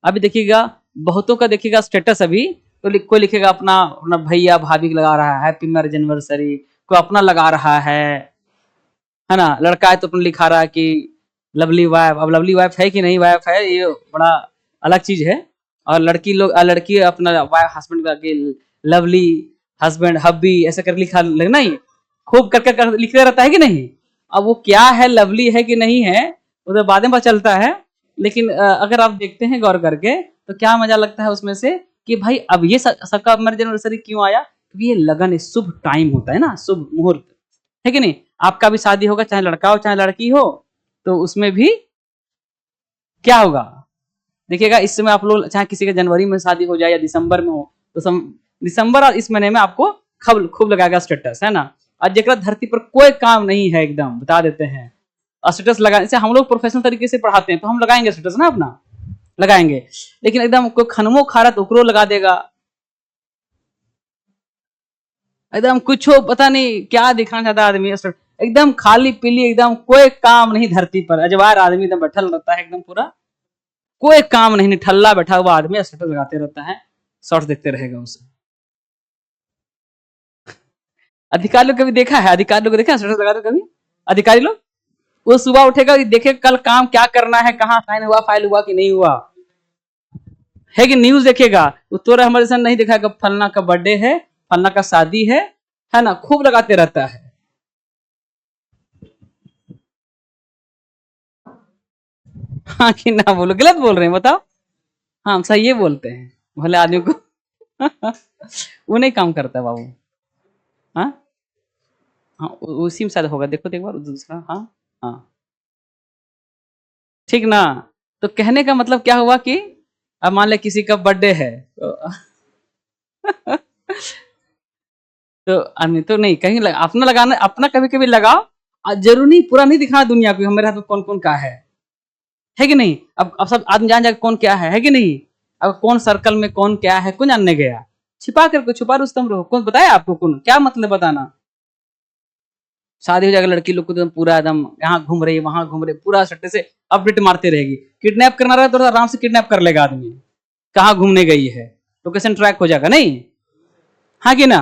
[SPEAKER 1] अभी देखिएगा, बहुतों का देखिएगा स्टेटस अभी, तो कोई लिखेगा अपना अपना भैया भाभी लगा रहा है हैप्पी मैरिज एनिवर्सरी, कोई अपना लगा रहा है ना, लड़का है तो अपना लिखा रहा है कि लवली वाइफ। अब लवली वाइफ है कि नहीं वाइफ है, ये बड़ा अलग चीज है। और लड़की लोग लड़की अपना वाइफ हस्बैंड का कि लवली हस्बैंड हब्बी ऐसा कर लिखा लगना ही, खूब कर लिखते रहता है कि नहीं? अब वो क्या है, लवली है कि नहीं है, वो तो बाद में पता चलता है। लेकिन अगर आप देखते हैं गौर करके, तो क्या मजा लगता है उसमें से, कि भाई अब ये सबका मैरिज एनिवर्सरी क्यों आया? क्योंकि ये लगन है, शुभ टाइम होता है ना, शुभ मुहूर्त, है कि नहीं? आपका भी शादी होगा, चाहे लड़का हो चाहे लड़की हो, तो उसमें भी क्या होगा? देखिएगा, इस समय आप लोग चाहे किसी का जनवरी में शादी हो जाए या दिसंबर में हो, तो दिसंबर और इस महीने में आपको खूब खूब लगाएगा स्टेटस, है ना। और जेकरा धरती पर कोई काम नहीं है, एकदम बता देते हैं, और स्टेटस लगा, जैसे हम लोग प्रोफेशनल तरीके से पढ़ाते हैं तो हम लगाएंगे स्टेटस ना अपना, लगाएंगे। लेकिन एकदम कोई खनमो खा रहा तो ओकरो लगा देगा, एकदम कुछ हो पता नहीं क्या दिखाना चाहता है आदमी, एकदम खाली पीली, एकदम कोई काम नहीं धरती पर, अजवार आदमी एकदम बैठल रहता है, एकदम पूरा कोई काम नहीं, ठल्ला बैठा हुआ आदमी स्टेटस लगाते रहता है, शॉर्ट्स देखते रहेगा उसे। अधिकारी लोग कभी देखा है? अधिकारी लोग को देखा है स्टेटस लगाते कभी? अधिकारी लोग वो सुबह उठेगा, देखे कल काम क्या करना है, कहाँ साइन हुआ, फाइल हुआ कि नहीं हुआ, है कि न्यूज देखेगा। वो तो हमारे साथ नहीं देखा, फलना का बर्थडे है, फलना का शादी है ना, खूब लगाते रहता है। हाँ कि ना बोलो, गलत बोल रहे हैं बताओ? हाँ, हम सही ये बोलते हैं, भले आदमी को वो नहीं काम करता बाबू। हाँ, हाँ, उसी में शायद होगा, देखो तो एक बार दूसरा। हाँ, हाँ, ठीक ना। तो कहने का मतलब क्या हुआ कि अब मान ले किसी का बर्थडे है, तो आदमी तो नहीं कहीं अपना लगाना, अपना कभी कभी लगाओ, जरूरी नहीं पूरा नहीं दिखाना दुनिया को हमारे हाथ में कौन कौन का है कि नहीं? अब सब आदमी जान जाए कौन क्या है कि नहीं? अब कौन सर्कल में कौन क्या है, कौन जानने गया? छिपा करके छुपा रुस्तम रहो, कौन बताया आपको, कौन क्या मतलब बताना? शादी हो जाएगा, लड़की लोग को तो पूरा एकदम यहाँ घूम रही है वहां घूम रही, पूरा सट्टे से अपडेट मारते रहेगी। किडनैप करना रहे तो आराम से किडनैप कर लेगा आदमी, कहाँ घूमने गई है, लोकेशन ट्रैक हो जाएगा नहीं? हाँ कि ना?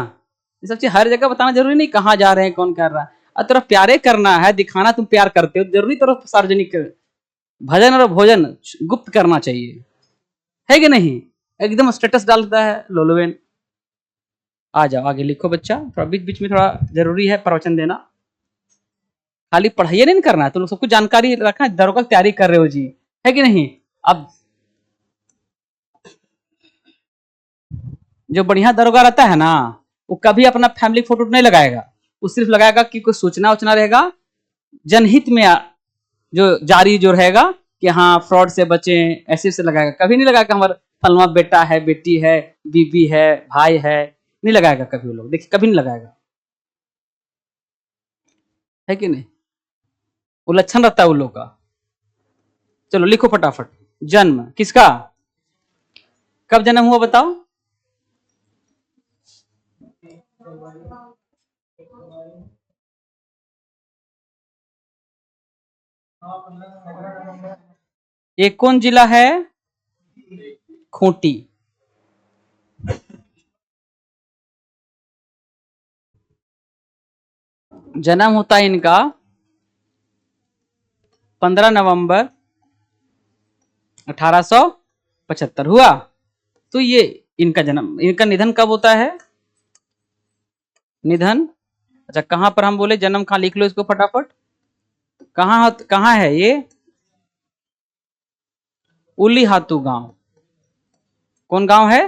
[SPEAKER 1] ये सब चीज हर जगह बताना जरूरी नहीं, कहाँ जा रहे हैं कौन कर रहा है। और तेरा प्यारे करना है, दिखाना तुम प्यार करते हो, जरूरी तरह सार्वजनिक भजन और भोजन गुप्त करना चाहिए, है कि नहीं? एकदम स्टेटस डालता है लोलोवेन। आ जाओ आगे लिखो बच्चा, थोड़ा बीच बीच में थोड़ा जरूरी है प्रवचन देना, खाली पढ़ाई नहीं करना है, तो लोग सब कुछ जानकारी रखना है, दरों का तैयारी कर रहे हो जी, है कि नहीं? अब जो बढ़िया दरोगा रहता है ना, वो कभी अपना फैमिली फोटो नहीं लगाएगा, वो सिर्फ लगाएगा कि कोई सूचना उचना रहेगा जनहित में, जो जारी जो रहेगा कि हाँ फ्रॉड से बचे, ऐसे से लगाएगा, कभी नहीं लगाएगा हमारा फलवा बेटा है, बेटी है, बीबी है, भाई है, नहीं लगाएगा कभी, वो लोग देखिए कभी नहीं लगाएगा, है कि नहीं? वो लक्षण रहता है उन लोग का। चलो लिखो फटाफट, जन्म किसका, कब जन्म हुआ बताओ? ये कौन जिला है? खूंटी। जन्म होता है इनका 15 नवंबर 1875 हुआ। तो ये इनका जन्म, इनका निधन कब होता है? निधन, अच्छा कहां पर हम बोले जन्म, कहां लिख लो इसको फटाफट। कहां है ये? उलीहातू गांव। कौन गांव है?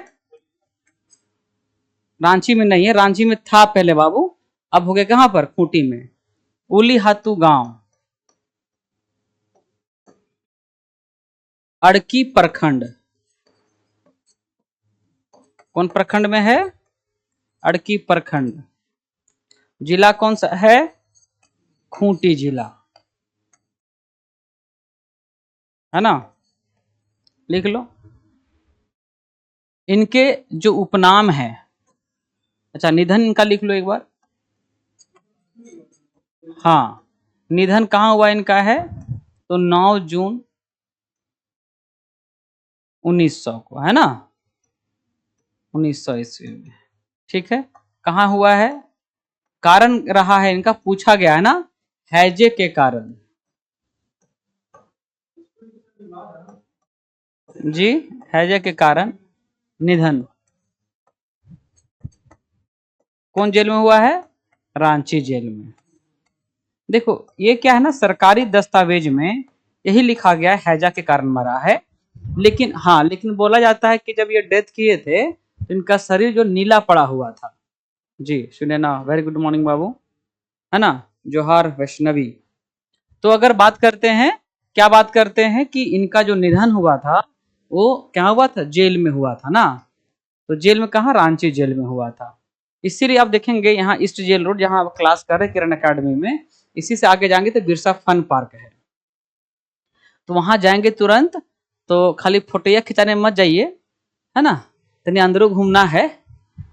[SPEAKER 1] रांची में नहीं है, रांची में था पहले बाबू, अब हो गया कहां पर? खूंटी में। उलीहातू गांव, अड़की प्रखंड। कौन प्रखंड में है? अड़की प्रखंड। जिला कौन सा है? खूंटी जिला, है ना, लिख लो। इनके जो उपनाम है, अच्छा निधन इनका लिख लो एक बार। हाँ, निधन कहाँ हुआ इनका है? तो 9 जून 1900 को, है ना, 1900 ईस्वी में। ठीक है, कहाँ हुआ है? कारण रहा है इनका, पूछा गया है ना, हैजे के कारण। जी, हैजे के कारण निधन। कौन जेल में हुआ है? रांची जेल में। देखो ये क्या है ना, सरकारी दस्तावेज में यही लिखा गया है हैजा के कारण मरा है, लेकिन हाँ, लेकिन बोला जाता है कि जब ये डेथ किए थे तो इनका शरीर जो नीला पड़ा हुआ था। जी सुनिए ना, वेरी गुड मॉर्निंग बाबू, है ना, जोहार वैष्णवी। तो अगर बात करते हैं, क्या बात करते हैं कि इनका जो निधन हुआ था वो क्या हुआ था? जेल में हुआ था ना। तो जेल में कहा? रांची जेल में हुआ था। इसीलिए आप देखेंगे यहाँ ईस्ट जेल रोड, जहां आप क्लास कर रहे किरण अकेडमी में, इसी से आगे जाएंगे तो बिरसा फन पार्क है, तो वहां जाएंगे तुरंत। तो खाली फोटोया खिंचाने मत जाइए, है ना, तनी अंदरों घूमना है।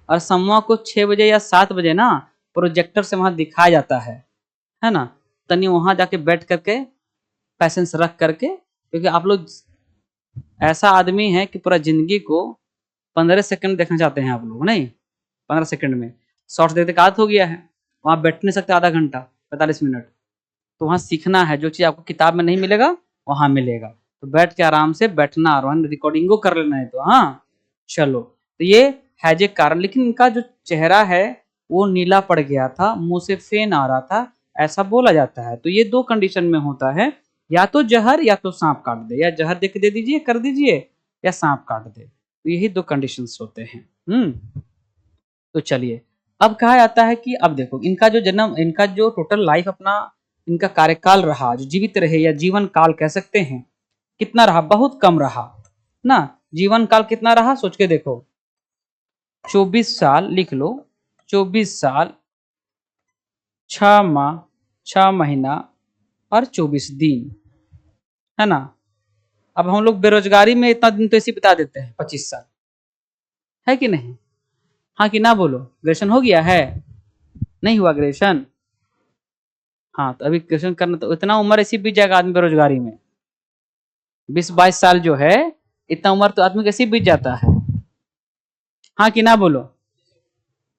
[SPEAKER 1] और सम्मा को 6 बजे या 7 बजे ना प्रोजेक्टर से वहां दिखाया जाता है ना, तनी वहां जाके बैठ करके पैसेंस रख करके, क्योंकि आप लोग ऐसा आदमी है कि पूरा जिंदगी को 15 सेकंड देखना चाहते हैं आप लोग, नहीं 15 सेकंड में शॉर्ट्स देखते का आदत हो गया है, वहां बैठ नहीं सकते आधा घंटा 45 मिनट। तो वहां सीखना है, जो चीज आपको किताब में नहीं मिलेगा वहां मिलेगा, तो बैठ के आराम से बैठना और वहां रिकॉर्डिंगो कर लेना है। तो हाँ चलो, तो ये हैज एक कारण, लेकिन इनका जो चेहरा है वो नीला पड़ गया था, मुंह से फेन आ रहा था, ऐसा बोला जाता है। तो ये 2 कंडीशन में होता है, या तो जहर या तो सांप काट दे, या जहर देख दे दीजिए कर दीजिए, या सांप काट दे, तो यही 2 कंडीशंस होते हैं। तो चलिए, अब कहा जाता है कि अब देखो इनका जो जन्म, इनका जो टोटल लाइफ अपना, इनका कार्यकाल रहा, जो जीवित रहे या जीवन काल कह सकते हैं, कितना रहा? बहुत कम रहा ना। जीवन काल कितना रहा सोच के देखो, 24 साल लिख लो, 24 साल 6 माह 6 महीना और 24 दिन, है ना। अब हम लोग बेरोजगारी में इतना दिन तो ऐसे बिता देते हैं, 25 साल, है कि नहीं? हाँ कि ना बोलो, ग्रेजुएशन हो गया है? नहीं हुआ ग्रेजुएशन? हाँ, तो अभी ग्रेजुएशन करना, तो इतना उम्र ऐसी बीत जाएगा आदमी बेरोजगारी में, 20-22 साल जो है, इतना उम्र तो आदमी कैसे बीत जाता है। हाँ कि ना बोलो,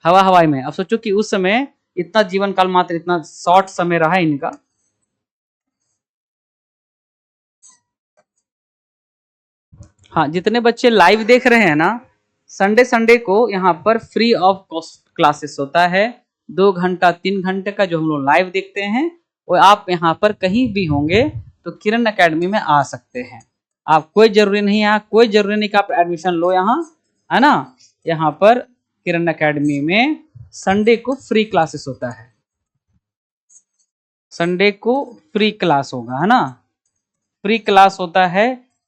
[SPEAKER 1] हवा हवाई में। अब सोचो कि उस समय इतना जीवन काल मात्र इतना शॉर्ट समय रहा इनका। हाँ, जितने बच्चे लाइव देख रहे हैं ना, संडे संडे को यहाँ पर फ्री ऑफ कॉस्ट क्लासेस होता है, 2 घंटा 3 घंटे का जो हम लोग लाइव देखते हैं, वो आप यहाँ पर कहीं भी होंगे तो किरण एकेडमी में आ सकते हैं। आप कोई जरूरी नहीं है, कोई जरूरी नहीं कि आप एडमिशन लो यहाँ, है ना। यहाँ पर किरण एकेडमी में संडे को फ्री क्लासेस होता है, संडे को फ्री क्लास होगा, है ना, फ्री क्लास होता है,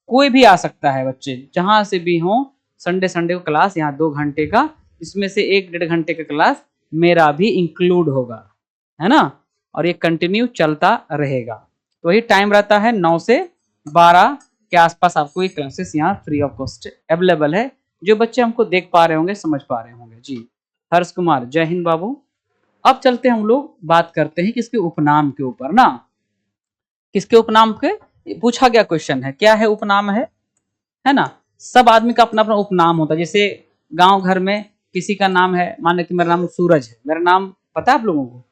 [SPEAKER 1] कोई भी आ सकता है, बच्चे जहां से भी हो, संडे संडे को क्लास यहाँ 2 घंटे का, इसमें से 1-1.5 घंटे का क्लास मेरा भी इंक्लूड होगा, है ना, और ये कंटिन्यू चलता रहेगा। तो वही टाइम रहता है 9 से 12 के आसपास, आपको ये क्लासेस यहाँ फ्री ऑफ कॉस्ट अवेलेबल है, जो बच्चे हमको देख पा रहे होंगे, समझ पा रहे होंगे। जी हर्ष कुमार, जय हिंद बाबू। अब चलते हम लोग बात करते हैं किसके उपनाम के ऊपर ना। किसके उपनाम के पूछा गया क्वेश्चन है, क्या है उपनाम है ना। सब आदमी का अपना अपना उपनाम होता है। जैसे गांव घर में किसी का नाम है, मान लो कि मेरा नाम सूरज है, मेरा नाम पता है आप लोगों को,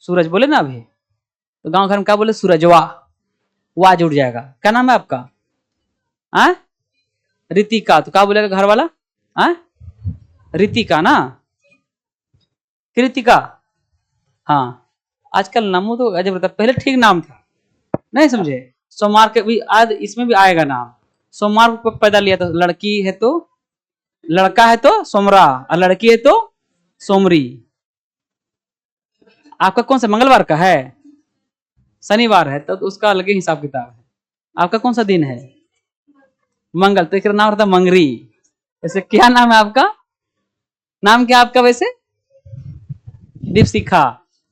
[SPEAKER 1] सूरज बोले ना अभी, तो गांव घर में क्या बोले, सूरजवा, वाह जुड़ जाएगा। क्या नाम है आपका? आ? रितिका, तो क्या बोलेगा घर वाला? आ? रितिका ना, कृतिका। हाँ, आजकल नामों तो अजब रहता है, पहले ठीक नाम था, नहीं समझे। सोमवार के भी आज इसमें भी आएगा नाम, सोमवार को पैदा लिया, तो लड़की है तो, लड़का है तो सोमरा, और लड़की है तो सोमरी। आपका कौन सा मंगलवार का है? शनिवार है, तो उसका अलग ही हिसाब किताब है। आपका कौन सा दिन है? मंगल, तो इसका नाम रहता है मंगरी। वैसे क्या नाम है आपका? नाम क्या आपका वैसे? दीपशिखा।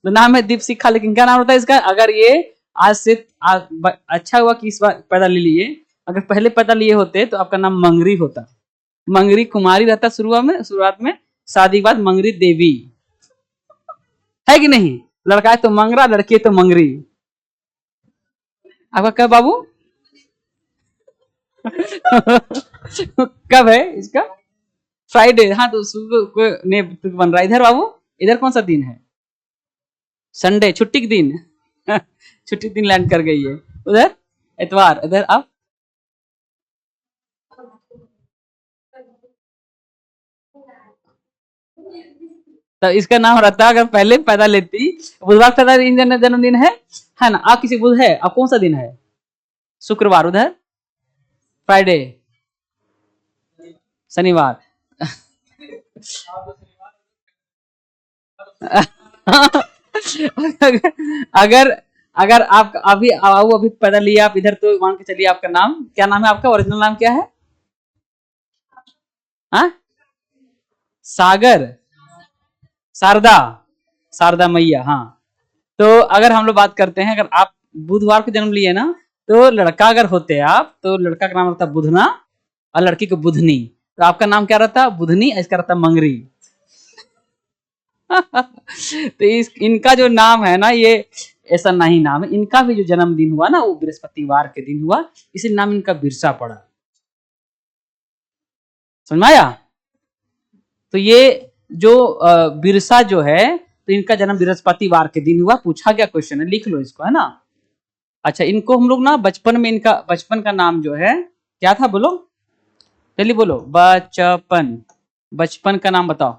[SPEAKER 1] तो नाम है दीपशिखा, लेकिन क्या नाम होता है इसका? अगर ये आज से अच्छा हुआ कि इस बार पैदा ले लिए, अगर पहले पैदा लिए होते तो आपका नाम मंगरी होता। मंगरी कुमारी रहता शुरुआत में, शादी के बाद मंगरी देवी, है कि नहीं। लड़का है तो मंगरा, लड़की है तो मंगरी। आपका क्या बाबू? कब है इसका? फ्राइडे। हाँ, तो ने बन रहा है। इधर बाबू, इधर कौन सा दिन है? संडे, छुट्टी के दिन। छुट्टी दिन लैंड कर गई है। उधर एतवार, इधर आप? तो इसका नाम रहता, अगर पहले पैदा लेती, बुधवार का जन्मदिन है ना। आप किसी बुध है, आप कौन सा दिन है? शुक्रवार। उधर फ्राइडे, शनिवार। अगर अगर आप अभी आओ, अभी पैदा लिए आप इधर, तो मान के चलिए आपका नाम क्या, नाम है आपका ओरिजिनल नाम क्या है? हाँ, सागर, शारदा, शारदा मैया। हाँ, तो अगर हम लोग बात करते हैं, अगर आप बुधवार को जन्म लिए ना, तो लड़का अगर होते आप, तो लड़का का नाम रहता बुधना, और लड़की को बुधनी। तो आपका नाम क्या रहता? बुधनी, इसका रहता मंगरी। तो इनका जो नाम है ना, ये ऐसा नहीं नाम है। इनका भी जो जन्मदिन हुआ ना, वो बृहस्पतिवार के दिन हुआ, इसलिए नाम इनका बिरसा पड़ा। समझ में आया? तो ये जो बिरसा जो है, तो इनका जन्म बृहस्पतिवार के दिन हुआ। पूछा गया क्वेश्चन है, लिख लो इसको, है ना। अच्छा, इनको हम लोग ना बचपन में, इनका बचपन का नाम जो है क्या था, बोलो जल्दी बोलो। बचपन, बचपन का नाम बताओ,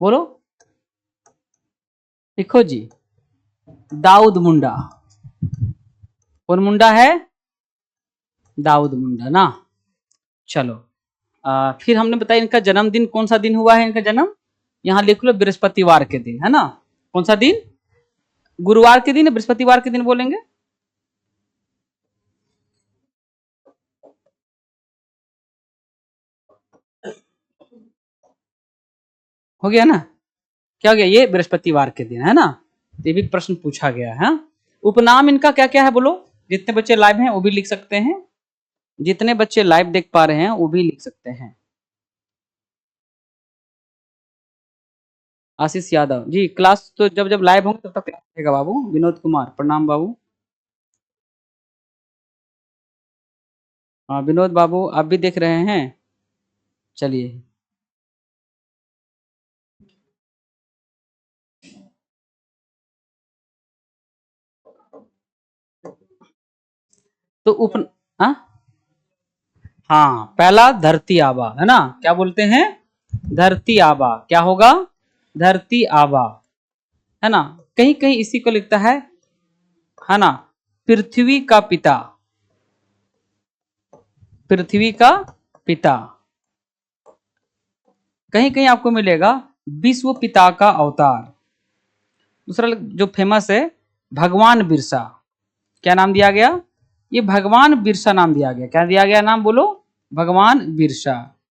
[SPEAKER 1] बोलो। लिखो जी, दाऊद मुंडा। कौन मुंडा है? दाऊद मुंडा ना। चलो, फिर हमने बताया इनका जन्मदिन कौन सा दिन हुआ है, इनका जन्म यहाँ लिख लो, बृहस्पतिवार के दिन, है ना। कौन सा दिन? गुरुवार के दिन, बृहस्पतिवार के दिन बोलेंगे। हो गया ना? क्या हो गया? ये बृहस्पतिवार के दिन, है ना। ये भी प्रश्न पूछा गया है। उपनाम इनका क्या क्या है, बोलो। जितने बच्चे लाइव हैं वो भी लिख सकते हैं, जितने बच्चे लाइव देख पा रहे हैं वो भी लिख सकते हैं। आशीष यादव जी, क्लास तो जब जब लाइव होंगे तब तक क्लास रहेगा बाबू। विनोद कुमार, प्रणाम बाबू। हाँ विनोद बाबू, आप भी देख रहे हैं? चलिए, तो हाँ, हाँ, पहला धरती आबा, है ना। क्या बोलते हैं? धरती आबा। क्या होगा? धरती आबा, है ना। कहीं कहीं इसी को लिखता है ना, पृथ्वी का पिता, पृथ्वी का पिता। कहीं कहीं आपको मिलेगा विश्व पिता का अवतार। दूसरा जो फेमस है, भगवान बिरसा। क्या नाम दिया गया? ये भगवान बिरसा नाम दिया गया। क्या दिया गया नाम, बोलो? भगवान बिरसा।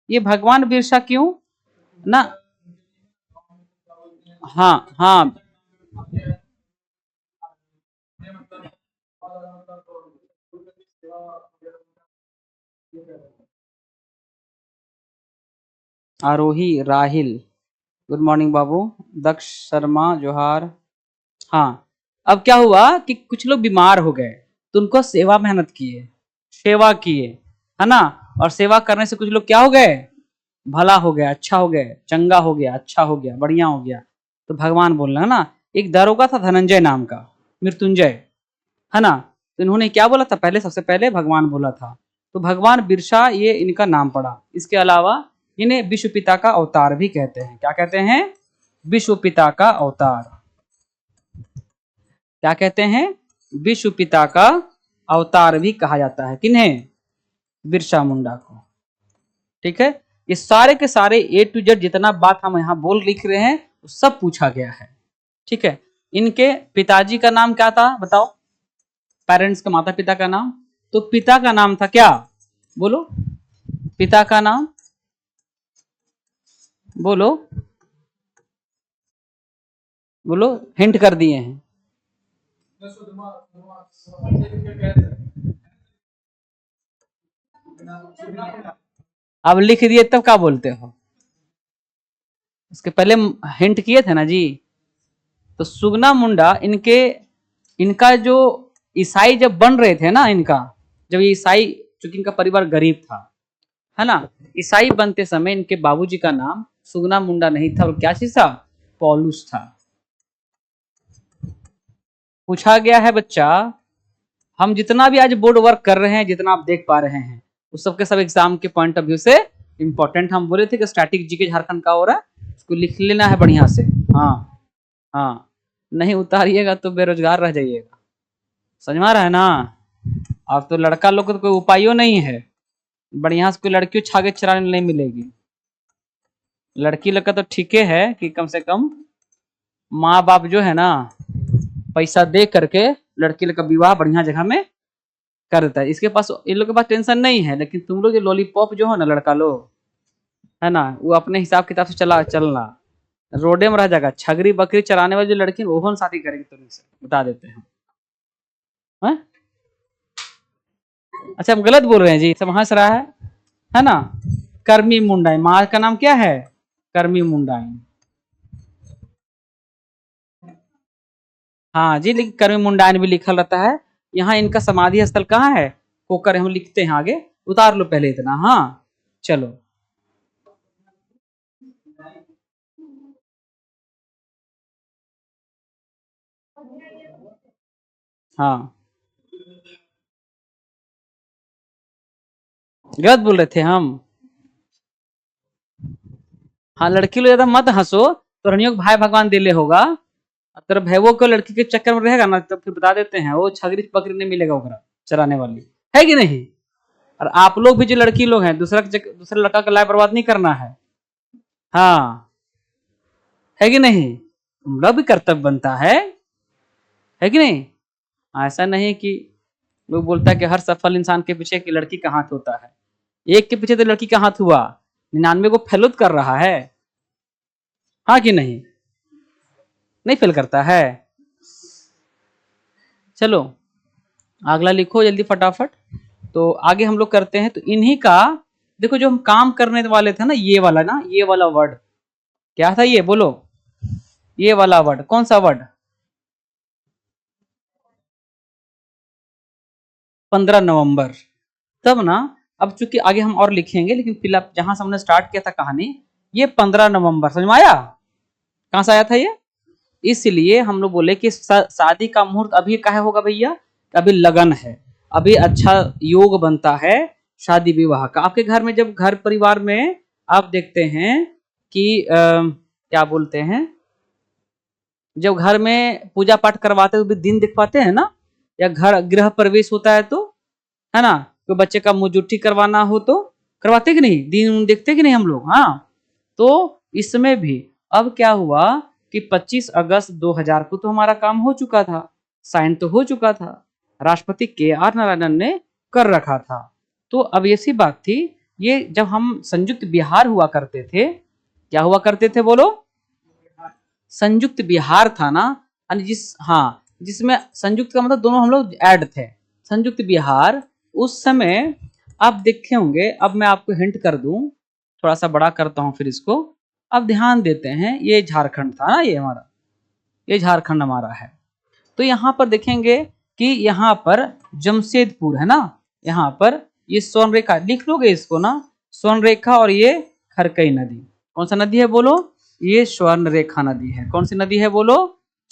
[SPEAKER 1] ये भगवान बिरसा क्यों ना? हाँ, हाँ, आरोही राहिल, गुड मॉर्निंग बाबू। दक्ष शर्मा जोहार। हाँ, अब क्या हुआ कि कुछ लोग बीमार हो गए तो उनको सेवा मेहनत किए, सेवा किए, है ना। और सेवा करने से कुछ लोग क्या हो गए, भला हो गया, अच्छा हो गया, चंगा हो गया, अच्छा हो गया, बढ़िया हो गया। तो भगवान बोल रहे हैं ना। एक दारोगा था धनंजय नाम का, मृत्युंजय, है ना। तो इन्होंने क्या बोला था, पहले सबसे पहले भगवान बोला था। तो भगवान बिरसा ये इनका नाम पड़ा। इसके अलावा इन्हें विश्व पिता का अवतार भी कहते हैं। क्या कहते हैं, विश्व पिता का अवतार। क्या कहते हैं, विश्व पिता का अवतार भी कहा जाता है। किन्हें, बिरसा मुंडा को। ठीक है, ये सारे के सारे ए टू जेड जितना बात हम यहाँ बोल लिख रहे हैं सब पूछा गया है। ठीक है, इनके पिताजी का नाम क्या था बताओ, पेरेंट्स का, माता पिता का नाम। तो पिता का नाम था क्या, बोलो, पिता का नाम बोलो, बोलो, हिंट कर दिए हैं। अब लिख दिए तब क्या बोलते हो, इसके पहले हिंट किए थे ना जी। तो सुगना मुंडा इनके, इनका जो ईसाई जब बन रहे थे ना, इनका जब ये ईसाई, चूंकि इनका परिवार गरीब था, है ना, ईसाई बनते समय इनके बाबूजी का नाम सुगना मुंडा नहीं था, और क्या चीज था, पौलुस था। पूछा गया है बच्चा, हम जितना भी आज बोर्ड वर्क कर रहे हैं, जितना आप देख पा रहे हैं, उस सब के सब एग्जाम के पॉइंट ऑफ व्यू से इंपॉर्टेंट। हम बोले थे कि स्टैटिक जीके झारखंड का हो रहा है, उसको लिख लेना है बढ़िया से। हाँ हाँ, नहीं उतारिएगा तो बेरोजगार रह जाइएगा, समझ में आ रहा है ना। अब तो लड़का लोग को तो कोई उपायो नहीं है, बढ़िया से कोई लड़की छागे चराने नहीं मिलेगी। लड़की लोग का तो ठीक है कि कम से कम माँ बाप जो है ना पैसा दे करके लड़की लोग का विवाह बढ़िया जगह में कर देता है। इसके पास, इन लोग के पास टेंशन नहीं है। लेकिन तुम लोग जो लॉलीपॉप जो हो ना लड़का लोग, है ना, वो अपने हिसाब किताब से चलना, रोडे में रह जाएगा। छगरी बकरी चलाने वाली जो लड़की वो शादी करेगी तुमसे, बता देते हैं। है? अच्छा हम गलत बोल रहे हैं जी, सब हंस रहा है ना। कर्मी मुंडाई, माँ का नाम क्या है, कर्मी मुंडाई। हाँ जी, लेकिन कर्मी मुंडायन भी लिखल रहता है। यहाँ इनका समाधि स्थल कहाँ है, कोकर, हम लिखते हैं आगे, उतार लो पहले इतना। हाँ चलो, हाँ गलत बोल रहे थे हम। हाँ, लड़की लोग ज्यादा मत हंसो, तो रनियोग भाई भगवान दिले होगा। तेरा भैवो को लड़की के चक्कर में रहेगा ना, तो फिर बता देते हैं वो छगरी बकरी नहीं मिलेगा ओकरा चराने वाली, है कि नहीं। और आप लोग भी जो लड़की लोग हैं, दूसरा लड़का का लाइफ बर्बाद नहीं करना है। हाँ, है कि नहीं, तुम लोग भी कर्तव्य बनता है कि नहीं। ऐसा नहीं कि लोग बोलता है कि हर सफल इंसान के पीछे एक लड़की का हाथ होता है। एक के पीछे तो लड़की का हाथ हुआ, 99 को फेलुत कर रहा है। हाँ कि नहीं, नहीं फेल करता है। चलो अगला लिखो जल्दी फटाफट। तो आगे हम लोग करते हैं। तो इन्हीं का देखो, जो हम काम करने वाले थे ना, ये वाला ना, ये वाला वर्ड क्या था, ये बोलो, ये वाला वर्ड कौन सा वर्ड, 15 नवंबर। तब ना, अब चूंकि आगे हम और लिखेंगे, लेकिन फिलहाल जहां से हमने स्टार्ट किया था कहानी, ये 15 नवंबर, समझ में आया कहां से आया था ये। इसलिए हम लोग बोले कि शादी का मुहूर्त अभी कहा होगा भैया, अभी लगन है, अभी अच्छा योग बनता है शादी विवाह का। आपके घर में जब घर परिवार में आप देखते हैं कि क्या बोलते हैं, जब घर में पूजा पाठ करवाते हैं तो भी दिन दिखवाते हैं ना, या घर गृह प्रवेश होता है तो, है ना, कोई बच्चे का मुजुट्ठी करवाना हो तो करवाते कि नहीं, दिन देखते कि नहीं हम लोग। हाँ, तो इसमें भी अब क्या हुआ कि 25 अगस्त 2000 को तो हमारा काम हो चुका था, साइन तो हो चुका था, राष्ट्रपति के आर नारायणन ने कर रखा था। तो अब ऐसी बात थी, ये जब हम संयुक्त बिहार हुआ करते थे, क्या हुआ करते थे बोलो, संयुक्त बिहार था ना, हाँ, जिसमें संयुक्त का मतलब दोनों हम लोग ऐड थे, संयुक्त बिहार। उस समय आप देखे होंगे, अब मैं आपको हिंट कर दूं, थोड़ा सा बड़ा करता हूं फिर इसको। अब ध्यान देते हैं, ये झारखंड था ना, ये झारखंड हमारा है। तो यहाँ पर देखेंगे कि यहाँ पर जमशेदपुर है ना, यहाँ पर ये स्वर्ण रेखा लिख लोगे इसको ना, स्वर्ण रेखा और ये खरकई नदी। कौन सा नदी है बोलो? ये स्वर्ण रेखा नदी है। कौन सी नदी है बोलो?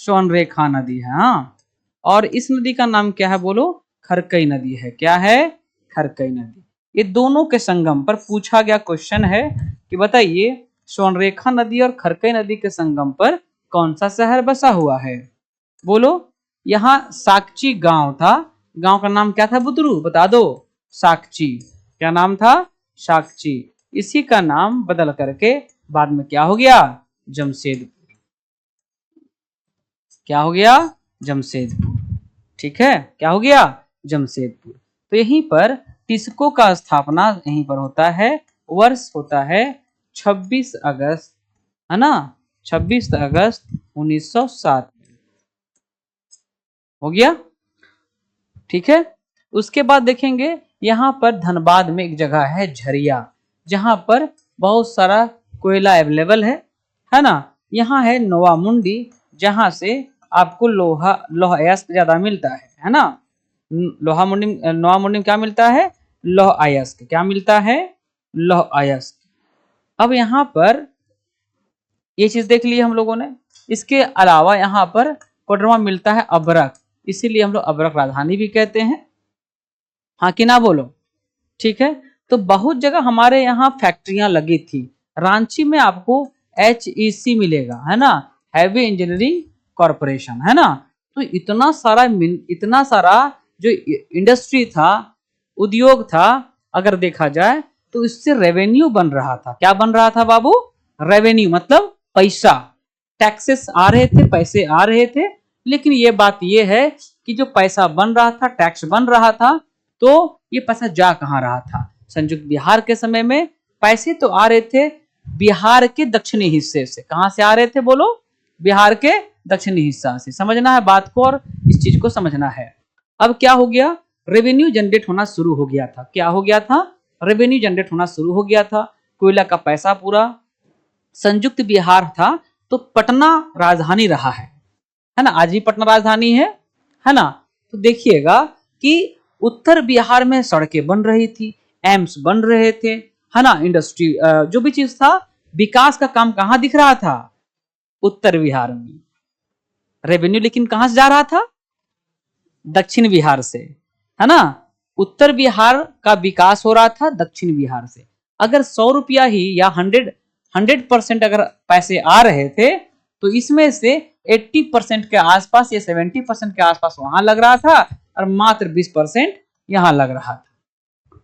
[SPEAKER 1] स्वर्ण रेखा नदी है। हाँ, और इस नदी का नाम क्या है बोलो? खरकई नदी है। क्या है? खरकई नदी। ये दोनों के संगम पर पूछा गया क्वेश्चन है कि बताइए स्वर्णरेखा नदी और खरकई नदी के संगम पर कौन सा शहर बसा हुआ है? बोलो। यहाँ साकची गांव था। गांव का नाम क्या था बुतरू? बता दो। साकची। क्या नाम था? साकची। इसी का नाम बदल करके बाद में क्या हो गया? जमशेदपुर। क्या हो गया? जमशेदपुर। ठीक है, क्या हो गया? जमशेदपुर। तो यहीं पर टिस्को का स्थापना यहीं पर होता है। वर्ष होता है 26 अगस्त, है ना, 26 अगस्त 1907। हो गया? ठीक है। उसके बाद देखेंगे यहाँ पर धनबाद में एक जगह है झरिया, जहां पर बहुत सारा कोयला अवेलेबल है ना। यहाँ है नोवामुंडी, जहां से आपको लोहा अयस्क ज्यादा मिलता है ना। नोवामुंडी में क्या मिलता है? लौह अयस्क। क्या मिलता है? लौह अयस्क। अब यहाँ पर ये चीज देख ली हम लोगों ने। इसके अलावा यहाँ पर कोडरमा मिलता है अबरक, इसीलिए हम लोग अबरक राजधानी भी कहते हैं। हाँ कि ना बोलो? ठीक है। तो बहुत जगह हमारे यहाँ फैक्ट्रियां लगी थी। रांची में आपको HEC मिलेगा, है ना, हैवी इंजीनियरिंग कॉरपोरेशन, है ना। तो इतना सारा जो इंडस्ट्री था, उद्योग था, अगर देखा जाए तो इससे रेवेन्यू बन रहा था। क्या बन रहा था बाबू? रेवेन्यू मतलब पैसा। टैक्सेस आ रहे थे, पैसे आ रहे थे। लेकिन ये बात ये है कि जो पैसा बन रहा था, टैक्स बन रहा था, तो ये पैसा जा कहां रहा था? संयुक्त बिहार के समय में पैसे तो आ रहे थे बिहार के दक्षिणी हिस्से से। कहां से आ रहे थे बोलो? बिहार के दक्षिणी हिस्सा से। समझना है बात को और इस चीज को समझना है। अब क्या हो गया? रेवेन्यू जनरेट होना शुरू हो गया था। क्या हो गया था? रेवेन्यू जनरेट होना शुरू हो गया था। कोयला का पैसा पूरा। संयुक्त बिहार था तो पटना राजधानी रहा है ना। आज भी पटना राजधानी है ना। तो देखिएगा कि उत्तर बिहार में सड़कें बन रही थी, एम्स बन रहे थे, है ना। इंडस्ट्री जो भी चीज था, विकास का काम कहां दिख रहा था? उत्तर बिहार में। रेवेन्यू लेकिन कहां से जा रहा था? दक्षिण बिहार से, है ना। उत्तर बिहार का विकास हो रहा था दक्षिण बिहार से। अगर 100 रुपया ही या 100% अगर पैसे आ रहे थे, तो इसमें से 80% के आसपास या 70% के आसपास वहां लग रहा था और मात्र 20% यहां लग रहा था।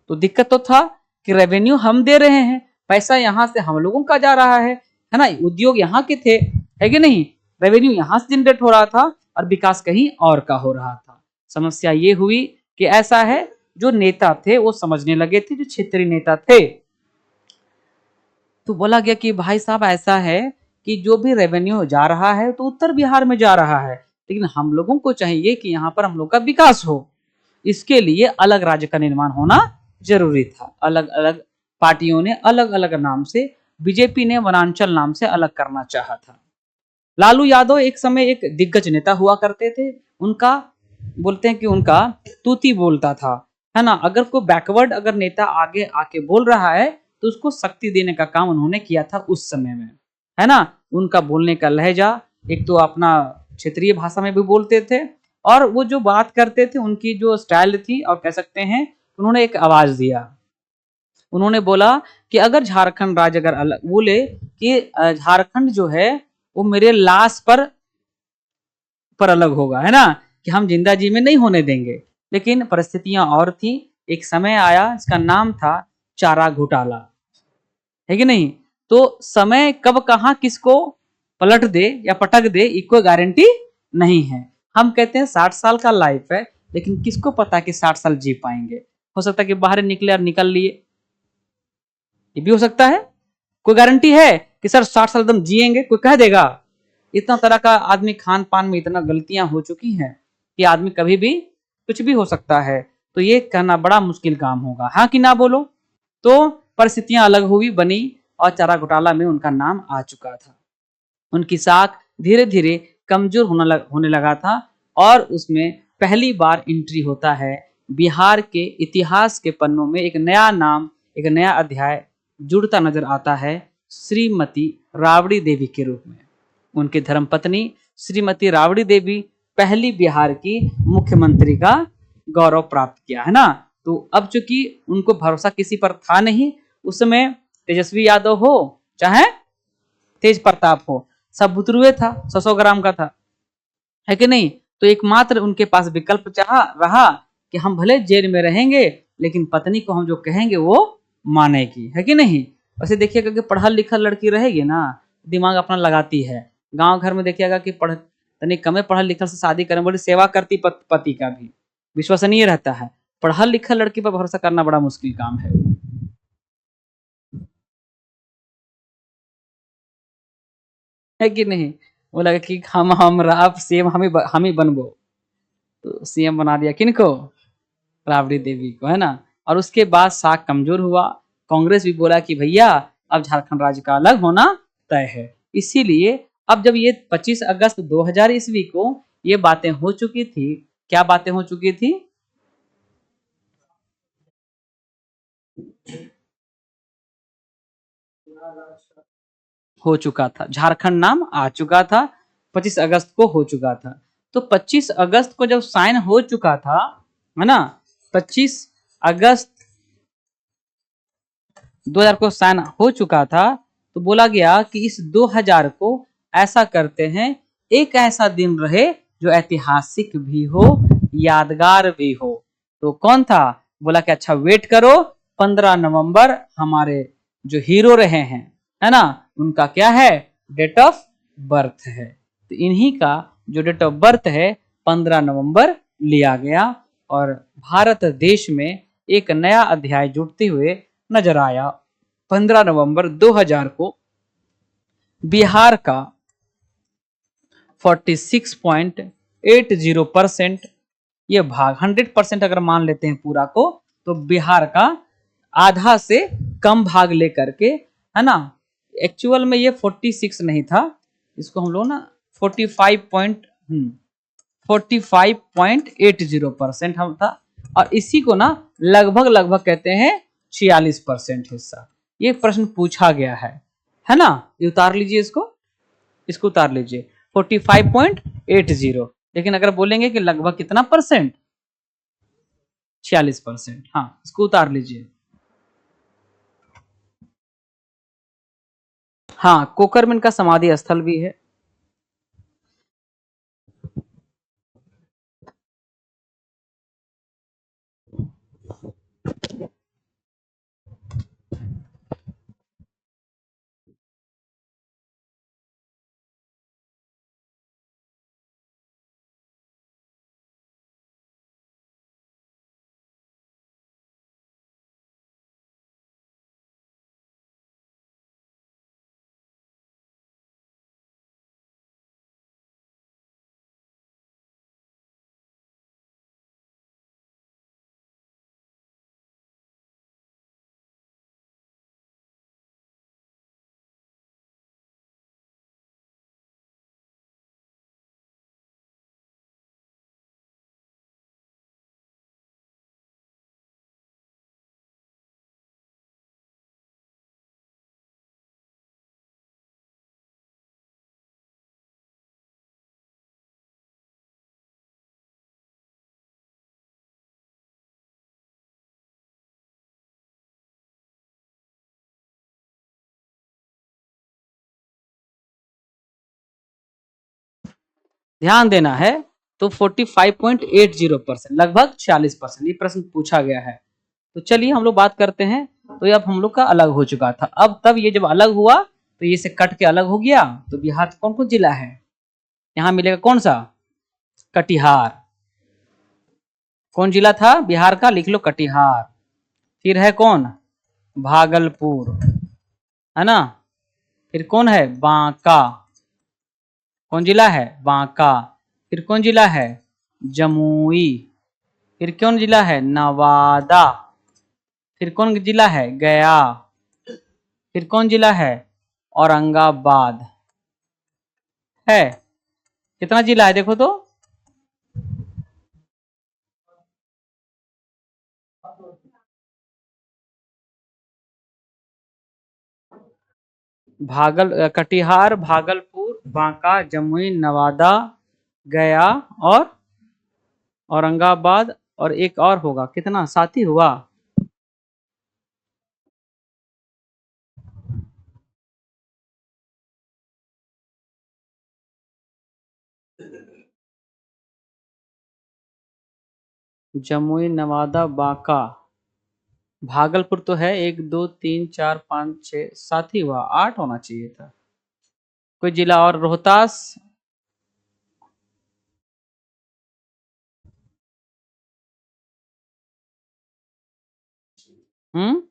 [SPEAKER 1] तो दिक्कत तो था कि रेवेन्यू हम दे रहे हैं, पैसा यहां से हम लोगों का जा रहा है ना। उद्योग यहाँ के थे, है कि नहीं। रेवेन्यू यहां से जनरेट हो रहा था और विकास कहीं और का हो रहा था। समस्या ये हुई कि ऐसा है, जो नेता थे वो समझने लगे थे, जो क्षेत्रीय नेता थे, तो बोला गया कि भाई साहब ऐसा है कि जो भी रेवेन्यू जा रहा है तो उत्तर बिहार में जा रहा है, लेकिन हम लोगों को चाहिए कि यहाँ पर हम लोग का विकास हो। इसके लिए अलग राज्य का निर्माण होना जरूरी था। अलग अलग पार्टियों ने अलग अलग नाम से, बीजेपी ने वनांचल नाम से अलग करना चाहा था। लालू यादव एक समय एक दिग्गज नेता हुआ करते थे। उनका बोलते हैं कि उनका तूती बोलता था, है ना। अगर कोई बैकवर्ड अगर नेता आगे आके बोल रहा है तो उसको शक्ति देने का काम उन्होंने किया था उस समय में, है ना। उनका बोलने का लहजा, एक तो अपना क्षेत्रीय भाषा में भी बोलते थे, और वो जो बात करते थे उनकी जो स्टाइल थी, और कह सकते हैं उन्होंने एक आवाज दिया। उन्होंने बोला कि अगर झारखंड राज्य अगर अलग बोले कि झारखंड जो है वो मेरे लाश पर अलग होगा, है ना, कि हम जिंदा जी में नहीं होने देंगे। लेकिन परिस्थितियां और थी। एक समय आया, इसका नाम था चारा घोटाला, है कि नहीं। तो समय कब कहां किसको पलट दे या पटक दे, कोई गारंटी नहीं है। हम कहते हैं 60 साल का लाइफ है, लेकिन किसको पता कि 60 साल जी पाएंगे। हो सकता है कि बाहर निकले और निकल लिए, ये भी हो सकता है। कोई गारंटी है कि सर 60 साल एकदम जिएंगे? कोई कह देगा? इतना तरह का आदमी खान पान में इतना गलतियां हो चुकी हैं कि आदमी कभी भी कुछ भी हो सकता है। तो ये कहना बड़ा मुश्किल काम होगा, हाँ कि ना बोलो। तो परिस्थितियां अलग हुई बनी और चारा घोटाला में उनका नाम आ चुका था। उनकी साख धीरे धीरे कमजोर होने लगा था। और उसमें पहली बार एंट्री होता है बिहार के इतिहास के पन्नों में एक नया नाम, एक नया अध्याय जुड़ता नजर आता है श्रीमती राबड़ी देवी के रूप में। उनकी धर्मपत्नी श्रीमती राबड़ी देवी पहली बिहार की मुख्यमंत्री का गौरव प्राप्त किया, है ना। तो अब चूंकि उनको भरोसा किसी पर था नहीं, उस समय तेजस्वी यादव हो चाहे तेज प्रताप हो, सब बुतरुए था, 100 ग्राम का था, है कि नहीं। तो एकमात्र उनके पास विकल्प चाहा रहा कि हम भले जेल में रहेंगे लेकिन पत्नी को हम जो कहेंगे वो मानेगी, है कि नहीं। वैसे देखिएगा कि पढ़ल लिखल लड़की रहेगी ना, दिमाग अपना लगाती है। गांव घर में देखिएगा कि तनिक कमे पढ़ल लिखल से शादी करने बड़ी सेवा करती पति का भी विश्वसनीय रहता है। पढ़ल लिखल लड़की पर भरोसा करना बड़ा मुश्किल काम है कि नहीं। बोला कि हम आप सीएम हम ही बनबो, तो सीएम बना दिया किनको, राबड़ी देवी को, है ना। और उसके बाद साख कमजोर हुआ, कांग्रेस भी बोला कि भैया अब झारखंड राज्य का अलग होना तय है। इसीलिए अब जब ये 25 अगस्त 2000 ईस्वी को ये बातें हो चुकी थी, क्या बातें हो चुकी थी, हो चुका था, झारखंड नाम आ चुका था, 25 अगस्त को हो चुका था। तो 25 अगस्त को जब साइन हो चुका था, है ना, 25 अगस्त 2000 को साइन हो चुका था, तो बोला गया कि इस 2000 को ऐसा करते हैं एक ऐसा दिन रहे जो ऐतिहासिक भी हो, यादगार भी हो। तो कौन था, बोला कि अच्छा वेट करो, 15 नवंबर हमारे जो हीरो रहे हैं, है ना, उनका क्या है, डेट ऑफ बर्थ है। तो इन्हीं का जो डेट ऑफ बर्थ है 15 नवंबर लिया गया और भारत देश में एक नया अध्याय जुड़ते हुए नजर आया। 15 नवंबर 2000 को बिहार का 46.80% ये भाग, 100% अगर मान लेते हैं पूरा को, तो बिहार का आधा से कम भाग लेकर के, है ना, एक्चुअल में ये 46 नहीं था, इसको हम लोग ना 45.80% हम था, और इसी को ना लगभग लगभग कहते हैं 46% हिस्सा। ये प्रश्न पूछा गया है ना, ये उतार लीजिए, इसको उतार लीजिए 45.80। लेकिन अगर बोलेंगे कि लगभग कितना परसेंट, 46%, हाँ, इसको उतार लीजिए। हाँ, कोकरमन का समाधि स्थल भी है। ध्यान देना है, तो 45.80%, लगभग 46%, ये प्रश्न पूछा गया है। तो चलिए हम लोग बात करते हैं। तो ये अब हम लोग का अलग हो चुका था, अब तब ये जब अलग हुआ तो ये से कट के अलग हो गया। तो बिहार कौन कौन जिला है, यहाँ मिलेगा कौन सा, कटिहार। कौन जिला था बिहार का, लिख लो कटिहार। फिर है कौन, भागलपुर, है ना। फिर कौन है, बांका। कौन जिला है, बांका। फिर कौन जिला है, जमुई। फिर कौन जिला है, नवादा। फिर कौन जिला है, गया। फिर कौन जिला है, औरंगाबाद। है, कितना जिला है देखो तो, कटिहार, भागलपुर, बांका, जमुई, नवादा, गया और औरंगाबाद, और एक और होगा, कितना, 7 ही हुआ। जमुई, नवादा, बांका, भागलपुर तो है, 1 2 3 4 5 6 7 ही हुआ, 8 होना चाहिए था। कोई जिला और, रोहतास। हम्म।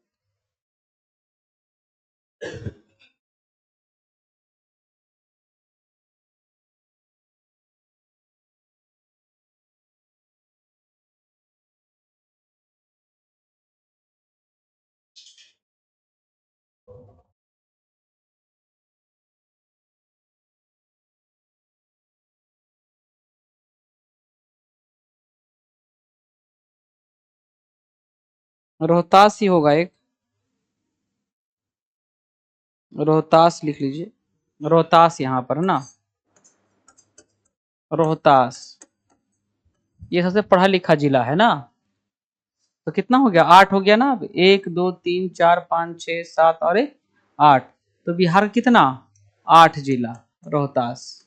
[SPEAKER 1] रोहतास ही होगा एक, रोहतास लिख लीजिए, रोहतास यहाँ पर है ना, रोहतास, ये सबसे पढ़ा लिखा जिला है ना। तो कितना हो गया, 8 हो गया ना। अब 1 2 3 4 5 6 7 और 1 8, तो बिहार का कितना, 8 जिला, रोहतास,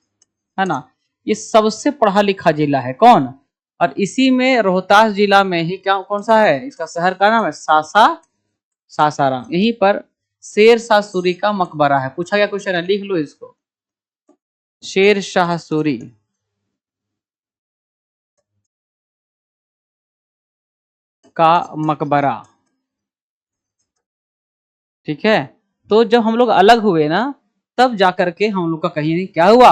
[SPEAKER 1] है ना। ये सबसे पढ़ा लिखा जिला है कौन, और इसी में रोहतास जिला में ही क्या, कौन सा है, इसका शहर का नाम है सासाराम। यहीं पर शेर शाह सूरी का मकबरा है। पूछा गया क्वेश्चन है, लिख लो इसको, शेर शाह सूरी का मकबरा। ठीक है। तो जब हम लोग अलग हुए ना, तब जाकर के हम लोग का कहीं नहीं क्या हुआ,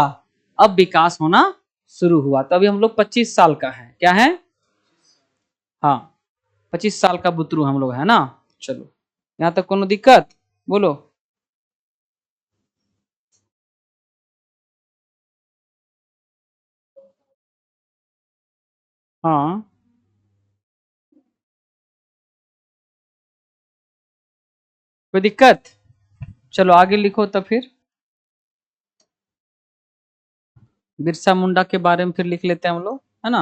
[SPEAKER 1] अब विकास होना शुरू हुआ। तो अभी हम लोग 25 साल का है, क्या है, हाँ, 25 साल का बुतरू हम लोग है ना। चलो, यहाँ तक कोनो दिक्कत, बोलो। हाँ, कोई दिक्कत, चलो आगे लिखो तो फिर, बिरसा मुंडा के बारे में फिर लिख लेते हैं हम लोग, है ना।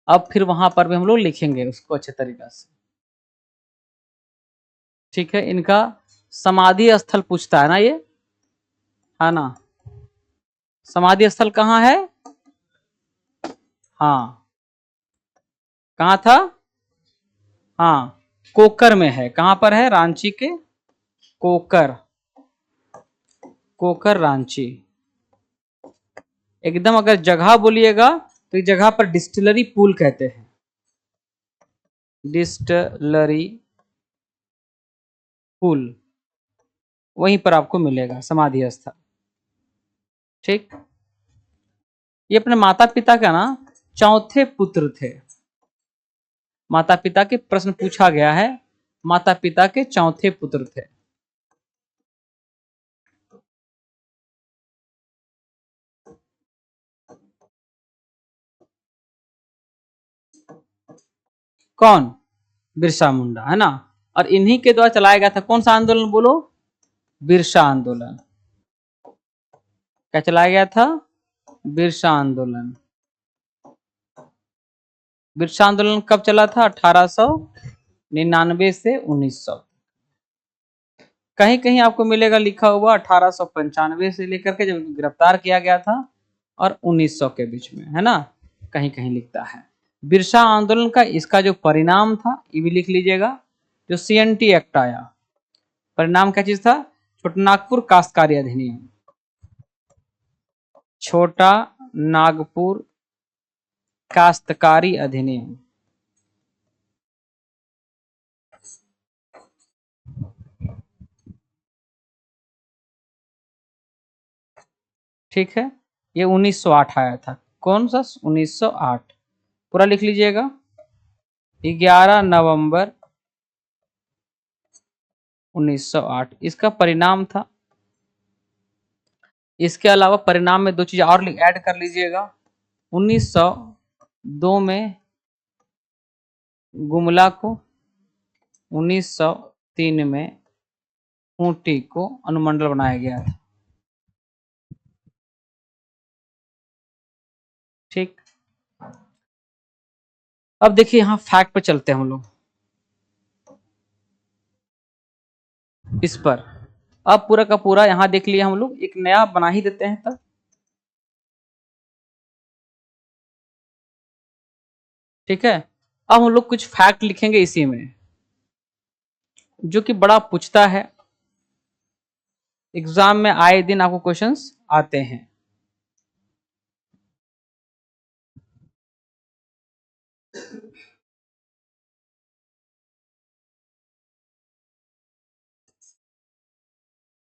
[SPEAKER 1] अब फिर वहां पर भी हम लोग लिखेंगे उसको अच्छे तरीका से। ठीक है, इनका समाधि स्थल पूछता है ना ये, है ना। समाधि स्थल कहाँ है, हाँ, कहाँ था, हाँ, कोकर में है। कहाँ पर है, रांची के कोकर, कोकर रांची। एकदम अगर जगह बोलिएगा तो इस जगह पर डिस्टिलरी पूल कहते हैं, डिस्टिलरी पुल, वहीं पर आपको मिलेगा समाधि स्थल। ठीक, ये अपने माता पिता का ना चौथे पुत्र थे। माता पिता के प्रश्न पूछा गया है, माता पिता के चौथे पुत्र थे। कौन, बिरसा मुंडा, है ना। और इन्हीं के द्वारा चलाया गया था कौन सा आंदोलन, बोलो, बिरसा आंदोलन। क्या चलाया गया था, बिरसा आंदोलन। बिरसा आंदोलन कब चला था, 1899 से 1900। कहीं कहीं आपको मिलेगा लिखा हुआ 1895 से लेकर के जब गिरफ्तार किया गया था, और 1900 के बीच में, है ना, कहीं कहीं लिखता है। बिरसा आंदोलन का इसका जो परिणाम था ये भी लिख लीजिएगा, जो CNT एक्ट आया, परिणाम क्या चीज था, छोटानागपुर काश्तकारी अधिनियम, छोटा नागपुर काश्तकारी अधिनियम। ठीक है, ये 1908 आया था, कौन सा, 1908, पूरा लिख लीजिएगा, 11 नवंबर 1908 इसका परिणाम था। इसके अलावा परिणाम में दो चीज और ऐड कर लीजिएगा, 1902 में गुमला को 1903 में खूंटी को अनुमंडल बनाया गया था। ठीक, अब देखिए यहां फैक्ट पे चलते हैं हम लोग इस पर। अब पूरा का पूरा यहां देख लिया हम लोग, एक नया बना ही देते हैं तब। ठीक है, अब हम लोग कुछ फैक्ट लिखेंगे इसी में, जो कि बड़ा पूछता है, एग्जाम में आए दिन आपको क्वेश्चंस आते हैं।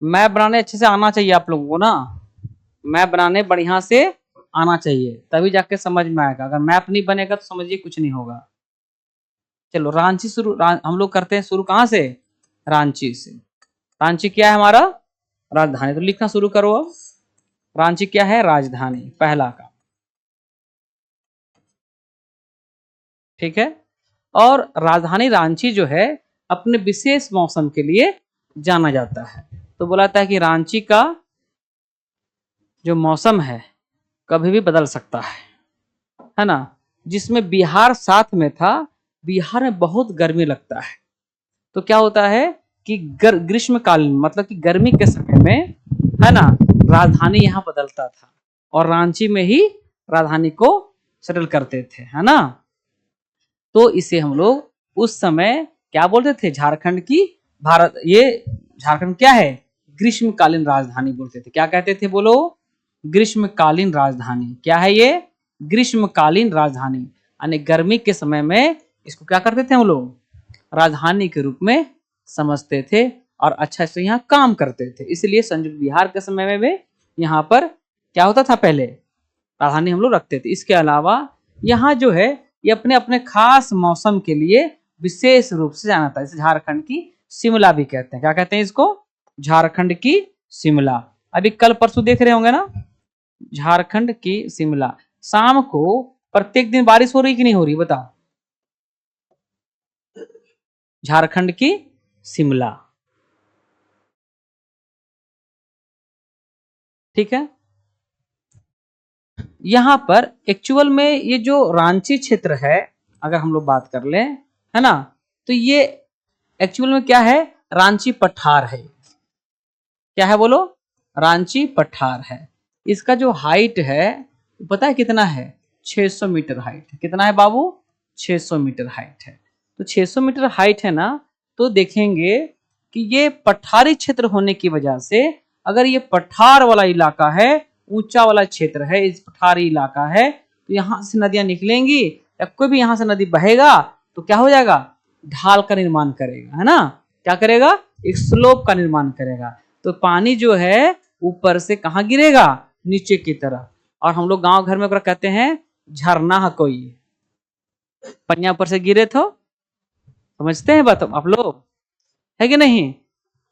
[SPEAKER 1] मैप बनाने अच्छे से आना चाहिए आप लोगों को ना, मैप बनाने बढ़िया से आना चाहिए, तभी जाके समझ में आएगा। अगर मैप नहीं बनेगा तो समझिए कुछ नहीं होगा। चलो रांची शुरू, हम लोग करते हैं शुरू कहां से, रांची से। रांची क्या है हमारा, राजधानी। तो लिखना शुरू करो अब, रांची क्या है, राजधानी, पहला का। ठीक है, और राजधानी रांची जो है अपने विशेष मौसम के लिए जाना जाता है। तो बोला था कि रांची का जो मौसम है कभी भी बदल सकता है ना। जिसमें बिहार साथ में था, बिहार में बहुत गर्मी लगता है, तो क्या होता है कि ग्रीष्मकालीन मतलब कि गर्मी के समय में, है ना, राजधानी यहाँ बदलता था और रांची में ही राजधानी को सेटल करते थे, है ना। तो इसे हम लोग उस समय क्या बोलते थे, झारखंड की, भारत, ये झारखंड क्या है, ग्रीष्मकालीन राजधानी बोलते थे। क्या कहते थे बोलो, ग्रीष्मकालीन राजधानी। क्या है ये, ग्रीष्मकालीन राजधानी। यानी गर्मी के समय में इसको क्या करते थे हम लोग, राजधानी के रूप में समझते थे और अच्छा से यहाँ काम करते थे। इसलिए संयुक्त बिहार के समय में भी यहाँ पर क्या होता था, पहले राजधानी हम लोग रखते थे। इसके अलावा यहाँ जो है ये अपने अपने खास मौसम के लिए विशेष रूप से जाना था। जैसे झारखंड की शिमला भी कहते हैं, क्या कहते हैं इसको, झारखंड की शिमला। अभी कल परसों देख रहे होंगे ना, झारखंड की शिमला। शाम को प्रत्येक दिन बारिश हो रही कि नहीं हो रही, बताओ। झारखंड की शिमला। ठीक है, यहां पर एक्चुअल में ये जो रांची क्षेत्र है, अगर हम लोग बात कर ले, है ना, तो ये एक्चुअल में क्या है, रांची पठार है। क्या है बोलो, रांची पठार है। इसका जो हाइट है पता है कितना है, 600 मीटर हाइट है। कितना है बाबू, 600 मीटर हाइट है। तो 600 मीटर हाइट है ना, तो देखेंगे कि ये पठारी क्षेत्र होने की वजह से, अगर ये पठार वाला इलाका है, ऊंचा वाला क्षेत्र है, इस पठारी इलाका है, तो यहाँ से नदियां निकलेंगी या कोई भी यहाँ से नदी बहेगा तो क्या हो जाएगा, ढाल का निर्माण करेगा, है ना। क्या करेगा, एक स्लोप का निर्माण करेगा। तो पानी जो है ऊपर से कहाँ गिरेगा, नीचे की तरफ। और हम लोग गांव घर में कहते हैं झरना, कोई पनिया ऊपर से गिरे तो, समझते हैं बात आप लोग, है कि नहीं।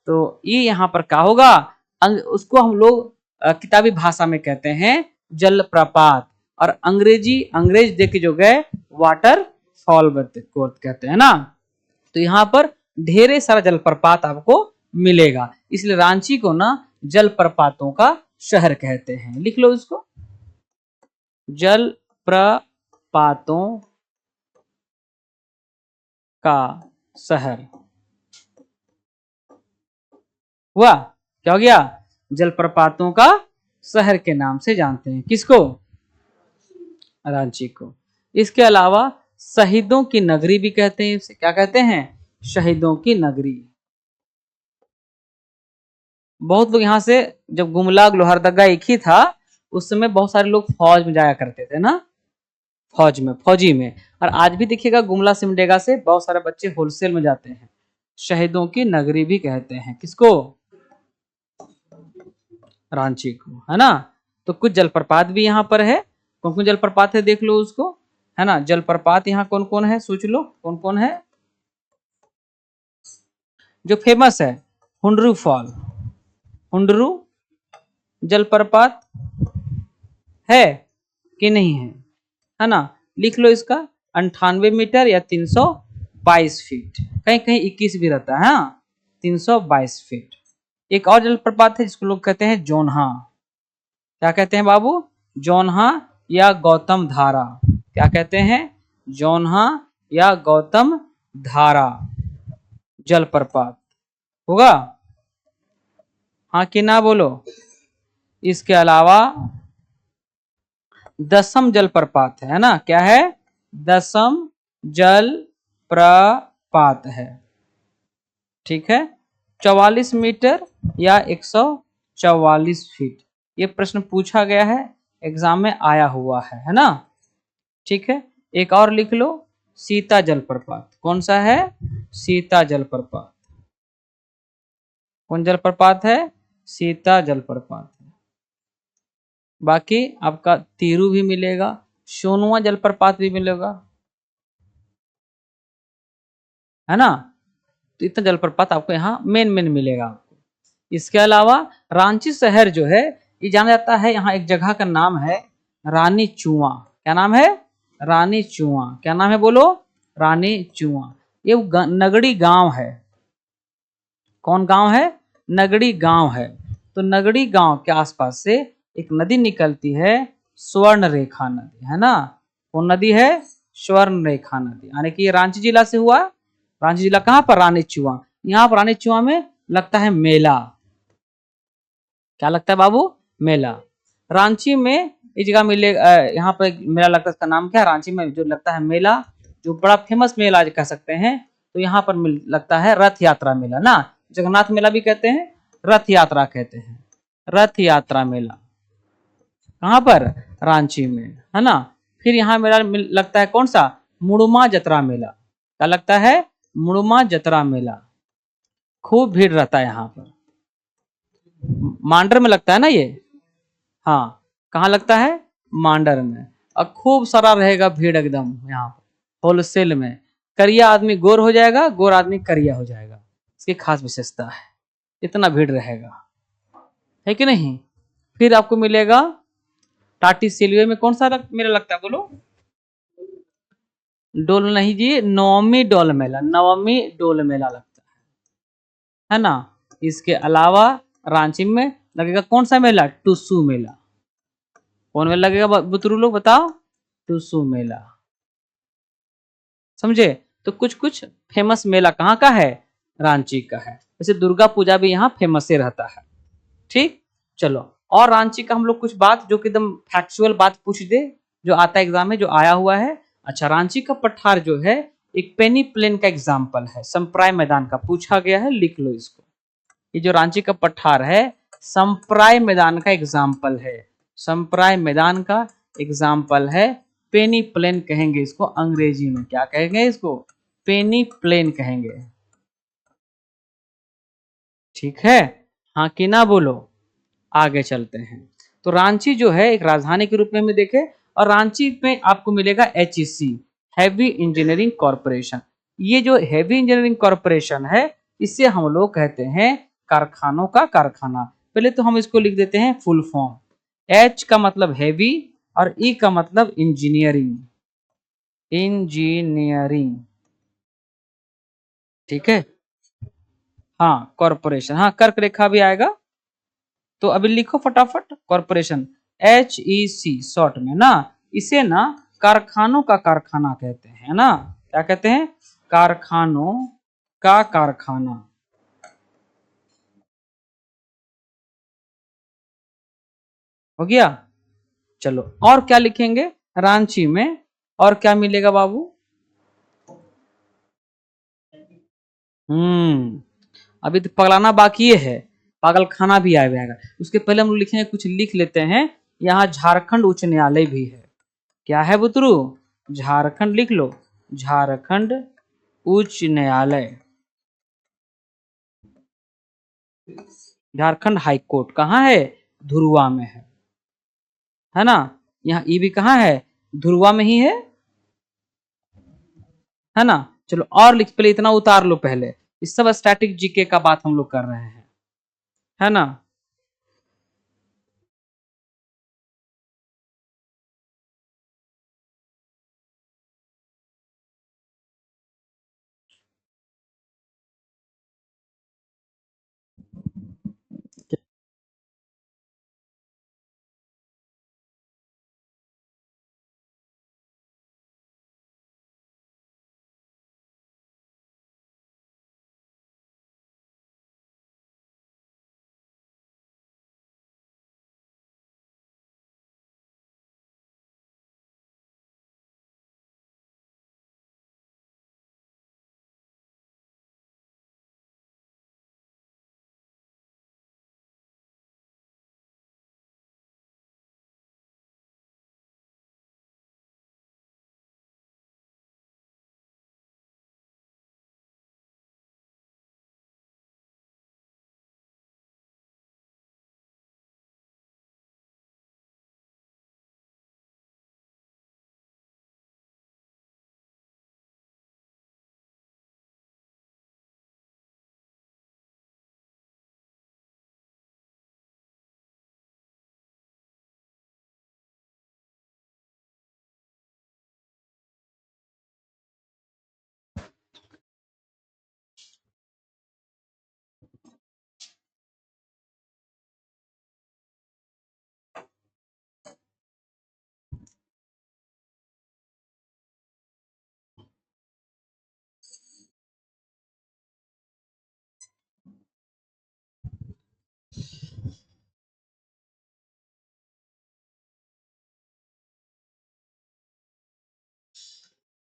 [SPEAKER 1] तो ये यहाँ पर क्या होगा, उसको हम लोग किताबी भाषा में कहते हैं जल प्रपात, और अंग्रेज देख के जो गए वाटर फॉल कहते हैं ना। तो यहाँ पर ढेरे सारा जलप्रपात आपको मिलेगा, इसलिए रांची को ना जलप्रपातों का शहर कहते हैं। लिख लो इसको, जलप्रपातों का शहर हुआ। क्या हो गया, जलप्रपातों का शहर के नाम से जानते हैं किसको, रांची को। इसके अलावा शहीदों की नगरी भी कहते हैं इसे। क्या कहते हैं, शहीदों की नगरी। बहुत लोग यहाँ से, जब गुमला लोहरदगा एक ही था उस समय बहुत सारे लोग फौज में जाया करते थे ना, फौजी में। और आज भी देखिएगा गुमला सिमडेगा से बहुत सारे बच्चे होलसेल में जाते हैं। शहीदों की नगरी भी कहते हैं किसको, रांची को, है ना। तो कुछ जलप्रपात भी यहाँ पर है। कौन कौन जलप्रपात है देख लो उसको, है ना। जलप्रपात यहाँ कौन कौन है सोच लो, कौन कौन है। जो फेमस है हुंडरू फॉल, हुंडरू जलप्रपात है कि नहीं है, है ना। लिख लो इसका 98 मीटर या 300 322 फीट, कहीं कहीं 21 भी रहता है। हाँ, 322 फीट। एक और जलप्रपात है जिसको लोग कहते हैं जोन्हा। क्या कहते हैं बाबू? जोन्हा या गौतम धारा। क्या कहते हैं? जोन्हा या गौतम धारा जलप्रपात होगा। हाँ कि ना बोलो। इसके अलावा दसम जलप्रपात है ना। क्या है? दसम जल प्रपात है। ठीक है, 44 मीटर या 144 फीट, ये प्रश्न पूछा गया है, एग्जाम में आया हुआ है ना। ठीक है, एक और लिख लो, सीता जलप्रपात। कौन सा है? सीता जलप्रपात। कौन जलप्रपात है? सीता जलप्रपात। बाकी आपका तीरू भी मिलेगा, सोनुआ जलप्रपात भी मिलेगा, है ना। तो इतना जलप्रपात आपको यहाँ मेन मेन मिलेगा। इसके अलावा रांची शहर जो है ये जाना जाता है, यहाँ एक जगह का नाम है रानी चुआ। क्या नाम है? रानी चुआ। क्या नाम है बोलो? रानी चुआ। ये नगड़ी गांव है। कौन गांव है? नगड़ी गांव है। तो नगड़ी गांव के आसपास से एक नदी निकलती है, स्वर्ण रेखा नदी, है ना। कौन नदी है? स्वर्ण रेखा नदी। यानी कि ये रांची जिला से हुआ। रांची जिला कहाँ पर? रानी चुआ। यहाँ पर रानी चुआ में लगता है मेला। क्या लगता है बाबू? मेला। रांची में इस जगह मिलेगा, यहाँ पर मेला लगता है, इसका नाम क्या है? रांची में जो लगता है मेला, जो बड़ा फेमस मेला कह सकते हैं, तो यहाँ पर लगता है रथ यात्रा मेला ना। जगन्नाथ मेला भी कहते हैं, रथ यात्रा कहते हैं। रथ यात्रा मेला कहाँ पर? रांची में, है ना। फिर यहाँ मेला लगता है कौन सा? मुड़ुमा जतरा मेला। क्या लगता है? मुड़ुमा जतरा मेला। खूब भीड़ रहता है यहाँ पर। मांडर में लगता है ना ये। हाँ, कहाँ लगता है? मांडर में। और खूब सारा रहेगा भीड़ एकदम यहाँ होलसेल में। करिया आदमी गोर हो जाएगा, गोर आदमी करिया हो जाएगा, इसकी खास विशेषता है। इतना भीड़ रहेगा, है कि नहीं। फिर आपको मिलेगा टाटी सिलवे में। कौन सा मेला लगता है बोलो? डोल नहीं जी, नवमी डोल मेला। नवमी डोल मेला लगता है ना। इसके अलावा रांची में लगेगा कौन सा मेला? टुसू मेला। कौन मेला लगेगा बुतरू लोग बताओ? टुसू मेला। समझे। तो कुछ कुछ फेमस मेला कहाँ का है? रांची का है। जैसे दुर्गा पूजा भी यहाँ फेमस ही रहता है। ठीक, चलो। और रांची का हम लोग कुछ बात जो कि एकदम फैक्चुअल बात पूछ दे, जो आता है एग्जाम में, जो आया हुआ है। अच्छा, रांची का पठार जो है एक पेनी प्लेन का एग्जाम्पल है, संप्राय मैदान का पूछा गया है, लिख लो इसको। ये जो रांची का पठार है संप्राय मैदान का एग्जाम्पल है। संप्राय मैदान का एग्जाम्पल है। पेनी प्लेन कहेंगे इसको अंग्रेजी में। क्या कहेंगे इसको? पेनी प्लेन कहेंगे। ठीक है, हाँ कि ना बोलो। आगे चलते हैं। तो रांची जो है एक राजधानी के रूप में हमें देखे, और रांची में आपको मिलेगा HEC, हैवी इंजीनियरिंग कॉरपोरेशन। ये जो हैवी इंजीनियरिंग कॉरपोरेशन है, इसे हम लोग कहते हैं कारखानों का कारखाना। पहले तो हम इसको लिख देते हैं फुल फॉर्म। H का मतलब हैवी और E का मतलब इंजीनियरिंग। इंजीनियरिंग, ठीक है। हाँ, कॉरपोरेशन, हाँ कर्क रेखा भी आएगा। तो अभी लिखो फटाफट, कॉरपोरेशन, HEC शॉर्ट में ना। इसे ना कारखानों का कारखाना कहते हैं ना। क्या कहते हैं? कारखानों का कारखाना। हो गया। चलो, और क्या लिखेंगे रांची में? और क्या मिलेगा बाबू? अभी तो पगलाना बाकी है, पागल खाना भी आ जाएगा। उसके पहले हम लोग लिखेंगे, कुछ लिख लेते हैं। यहाँ झारखंड उच्च न्यायालय भी है। क्या है बुतरू? झारखंड लिख लो। झारखंड उच्च न्यायालय। झारखंड हाई कोर्ट कहाँ है? धुरुआ में है ना। यहाँ ई भी कहाँ है? धुरुआ में ही है ना। चलो और लिख, पहले इतना उतार लो पहले। इस सब स्टैटिक जीके का बात हम लोग कर रहे हैं, है ना।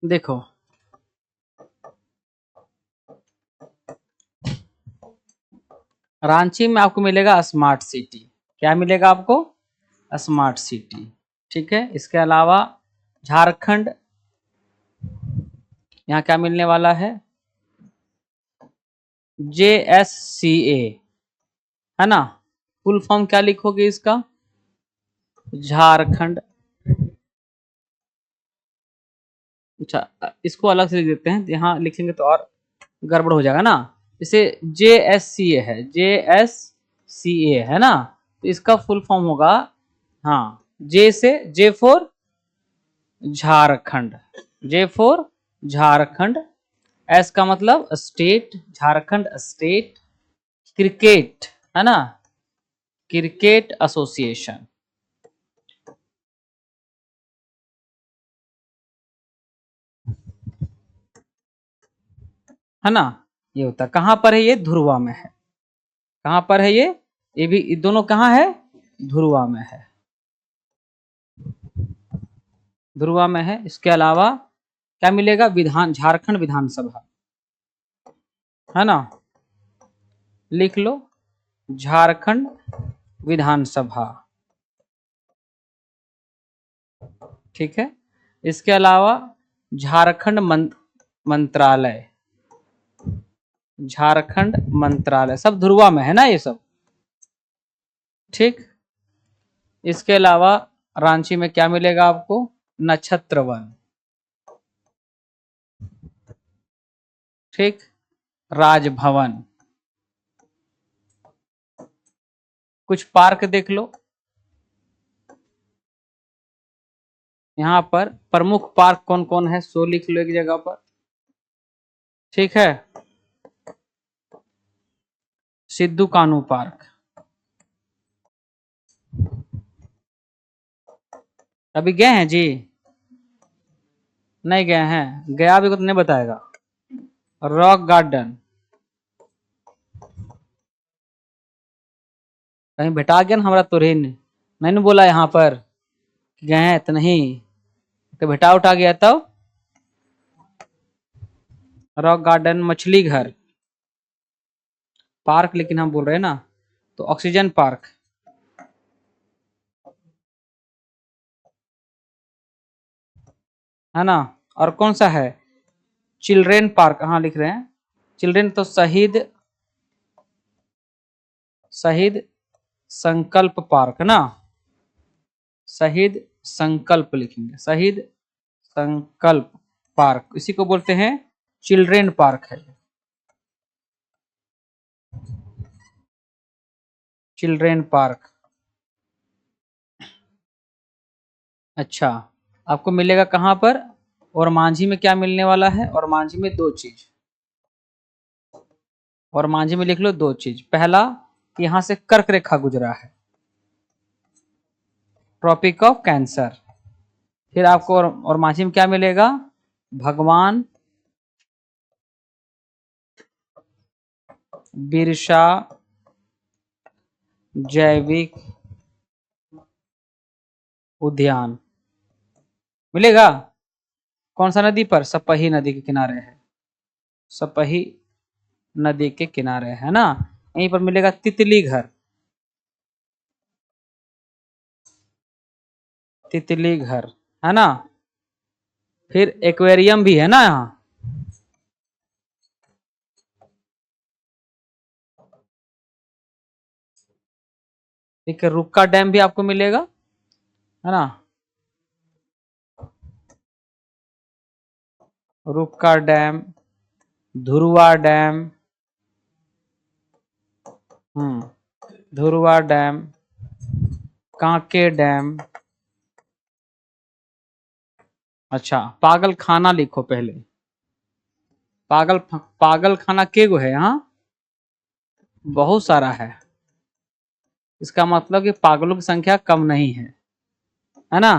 [SPEAKER 1] देखो रांची में आपको मिलेगा स्मार्ट सिटी। क्या मिलेगा आपको? Smart city. ठीक है, इसके अलावा झारखंड, यहाँ क्या मिलने वाला है? JSCA, है ना। फुल फॉर्म क्या लिखोगे इसका? झारखंड। अच्छा, इसको अलग से लिख देते हैं, यहाँ लिखेंगे तो और गड़बड़ हो जाएगा ना। जैसे JSCA है, JSCA है ना, तो इसका फुल फॉर्म होगा, हाँ, जे से जे फोर झारखंड, जे फोर झारखंड। एस का मतलब स्टेट, झारखंड स्टेट क्रिकेट, है ना, क्रिकेट एसोसिएशन। है ना, ये होता कहाँ पर है? ये धुरवा में है। कहाँ पर है ये भी, ये दोनों कहाँ है? धुरवा में है, धुरवा में है। इसके अलावा क्या मिलेगा? झारखंड विधानसभा, है ना, लिख लो, झारखंड विधानसभा। ठीक है, इसके अलावा झारखंड मंत्रालय, झारखंड मंत्रालय, सब धुरवा में है ना ये सब। ठीक, इसके अलावा रांची में क्या मिलेगा आपको? नक्षत्र वन। ठीक, राजभवन। कुछ पार्क देख लो, यहाँ पर प्रमुख पार्क कौन कौन है, सो लिख लो एक जगह पर। ठीक है, सिद्धू कान्हू पार्क। अभी गए हैं जी? नहीं गए हैं, गया भी को तो नहीं बताएगा। रॉक गार्डन, कहीं भेटा गया ना हमारा तुरहीन, नहीं न बोला यहाँ पर गए हैं तो नहीं, तो भेटा उठा गया तब। रॉक गार्डन, मछली घर पार्क, लेकिन हम बोल रहे हैं ना, तो ऑक्सीजन पार्क, है ना। और कौन सा है? चिल्ड्रेन पार्क, हाँ लिख रहे हैं चिल्ड्रेन, तो शहीद, शहीद संकल्प पार्क, है ना, शहीद संकल्प लिखेंगे, शहीद संकल्प पार्क, इसी को बोलते हैं चिल्ड्रेन पार्क है, चिल्ड्रेन पार्क। अच्छा, आपको मिलेगा कहाँ पर? और मांझी में क्या मिलने वाला है? और मांझी में दो चीज, और मांझी में लिख लो दो चीज। पहला, यहां से कर्क रेखा गुजरा है, ट्रॉपिक ऑफ कैंसर। फिर आपको और मांझी में क्या मिलेगा? भगवान बिरसा जैविक उद्यान मिलेगा। कौन सा नदी पर? सपही नदी के किनारे है, सपही नदी के किनारे, है ना। यहीं पर मिलेगा तितली घर, तितली घर, है ना। फिर एक्वेरियम भी है ना यहाँ। ठीक है, रुक्का डैम भी आपको मिलेगा, है ना, Rukka dam, Dhurwa dam, Dhurwa dam, Kanke dam. अच्छा, पागल खाना लिखो पहले, पागल खाना के गो है यहाँ? बहुत सारा है, इसका मतलब कि पागलों की संख्या कम नहीं है ना।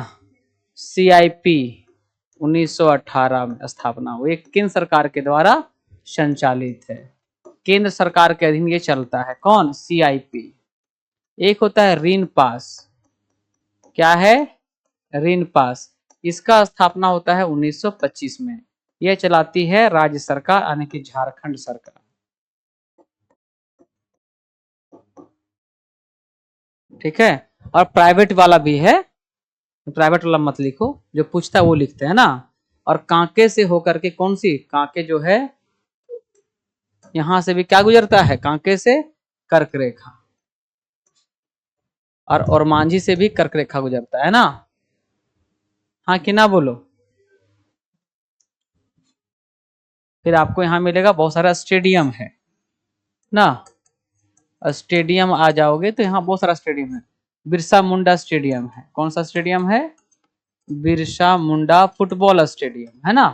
[SPEAKER 1] CIP 1918 में स्थापना हुई, केंद्र सरकार के द्वारा संचालित है, केंद्र सरकार के अधीन ये चलता है। कौन? CIP। एक होता है ऋण पास, क्या है? ऋण पास, इसका स्थापना होता है 1925 में। यह चलाती है राज्य सरकार, यानी कि झारखंड सरकार। ठीक है, और प्राइवेट वाला भी है, प्राइवेट वाला मत लिखो, जो पूछता है वो लिखते हैं ना। और कांके से होकर के, कौन सी कांके जो है, यहां से भी क्या गुजरता है, कांके से कर्क रेखा, और मांझी से भी कर्क रेखा गुजरता है ना। हाँ कि ना बोलो। फिर आपको यहां मिलेगा बहुत सारा स्टेडियम है ना, स्टेडियम आ जाओगे तो यहाँ बहुत सारा स्टेडियम है। बिरसा मुंडा स्टेडियम है, कौन सा स्टेडियम है, बिरसा मुंडा फुटबॉल स्टेडियम है ना।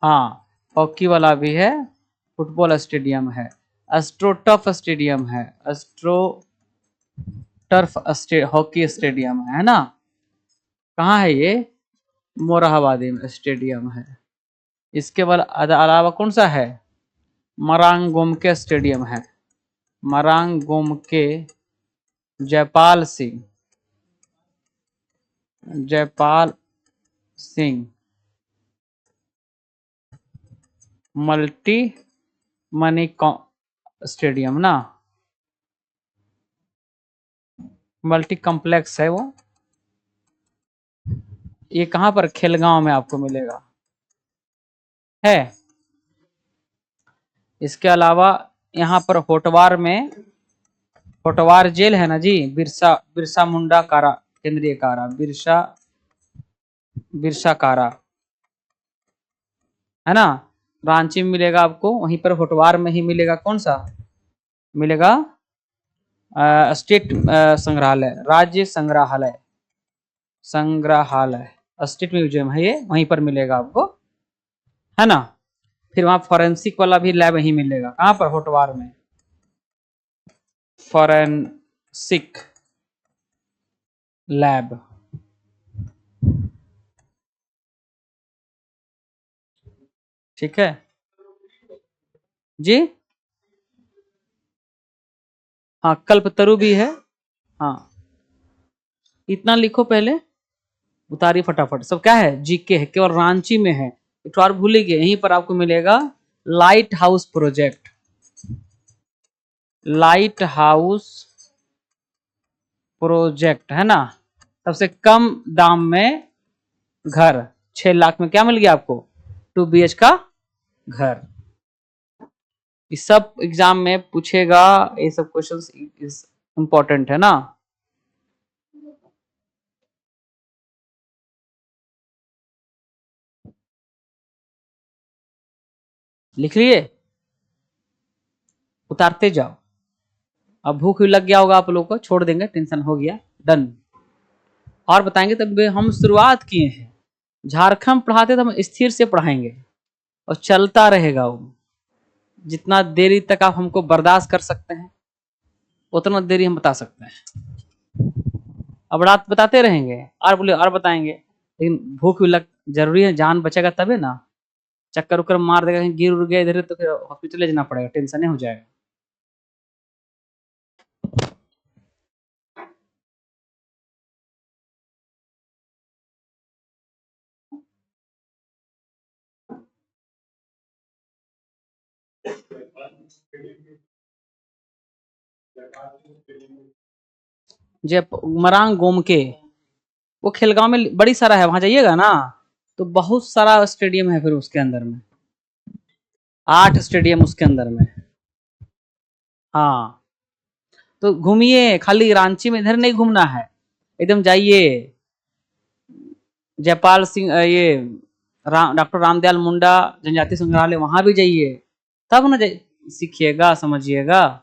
[SPEAKER 1] हाँ, हॉकी वाला भी है, फुटबॉल स्टेडियम है, एस्ट्रोटर्फ स्टेडियम है, हॉकी स्टेडियम है ना। कहाँ है ये, मोरहाबादी में स्टेडियम है। इसके बाद अलावा कौन सा है, मरांगोमके स्टेडियम है, Marang Gomke, Jaipal Singh multi money stadium ना, मल्टी कॉम्प्लेक्स है वो। ये कहां पर, खेलगांव में आपको मिलेगा है। इसके अलावा यहाँ पर होटवार में, होटवार जेल है ना जी, बिरसा मुंडा कारा, केंद्रीय कारा, बिरसा कारा है ना। रांची में मिलेगा आपको, वहीं पर होटवार में ही मिलेगा, कौन सा मिलेगा, स्टेट संग्रहालय, राज्य संग्रहालय, स्टेट म्यूजियम है ये, वहीं पर मिलेगा आपको, है ना। फिर वहां फॉरेंसिक वाला भी लैब वहीं मिलेगा, कहां पर, होटवार में, फॉरेंसिक लैब। ठीक है जी। हाँ, कल्पतरु भी है। हाँ, इतना लिखो पहले, उतारी फटाफट। सब क्या है, जीके है, केवल रांची में है। एक और भूल गए, यहीं पर आपको मिलेगा light house project, light house project है ना। सबसे कम दाम में घर, 6 लाख में क्या मिल गया आपको, 2 BH का घर। इस सब एग्जाम में पूछेगा, ये सब क्वेश्चंस इंपॉर्टेंट है ना। लिख लिए, उतारते जाओ। अब भूख भी लग गया होगा आप लोगों को, छोड़ देंगे, टेंशन हो गया, डन। और बताएंगे, तब हम शुरुआत किए हैं, झारखंड पढ़ाते तो हम स्थिर से पढ़ाएंगे और चलता रहेगा वो। जितना देरी तक आप हमको बर्दाश्त कर सकते हैं उतना देरी हम बता सकते हैं। अब रात बताते रहेंगे, और बोले और बताएंगे, लेकिन भूख भी लग, जरूरी है, जान बचेगा तबे ना। चक्कर उक्कर मार देगा, कहीं गिर उड़ गया इधर तो फिर हॉस्पिटल ले जाना पड़ेगा, टेंशन हो जाएगा। जय मरांग गोमके, वो खेलगांव में बड़ी सारा है, वहां जाइएगा ना तो बहुत सारा स्टेडियम है, फिर उसके अंदर में 8 स्टेडियम उसके अंदर में। हाँ, तो घूमिए, खाली रांची में इधर नहीं घूमना है, एकदम जाइए जयपाल सिंह, ये डॉक्टर रामदयाल मुंडा जनजाति संग्रहालय, वहां भी जाइए, तब ना सीखिएगा, समझिएगा।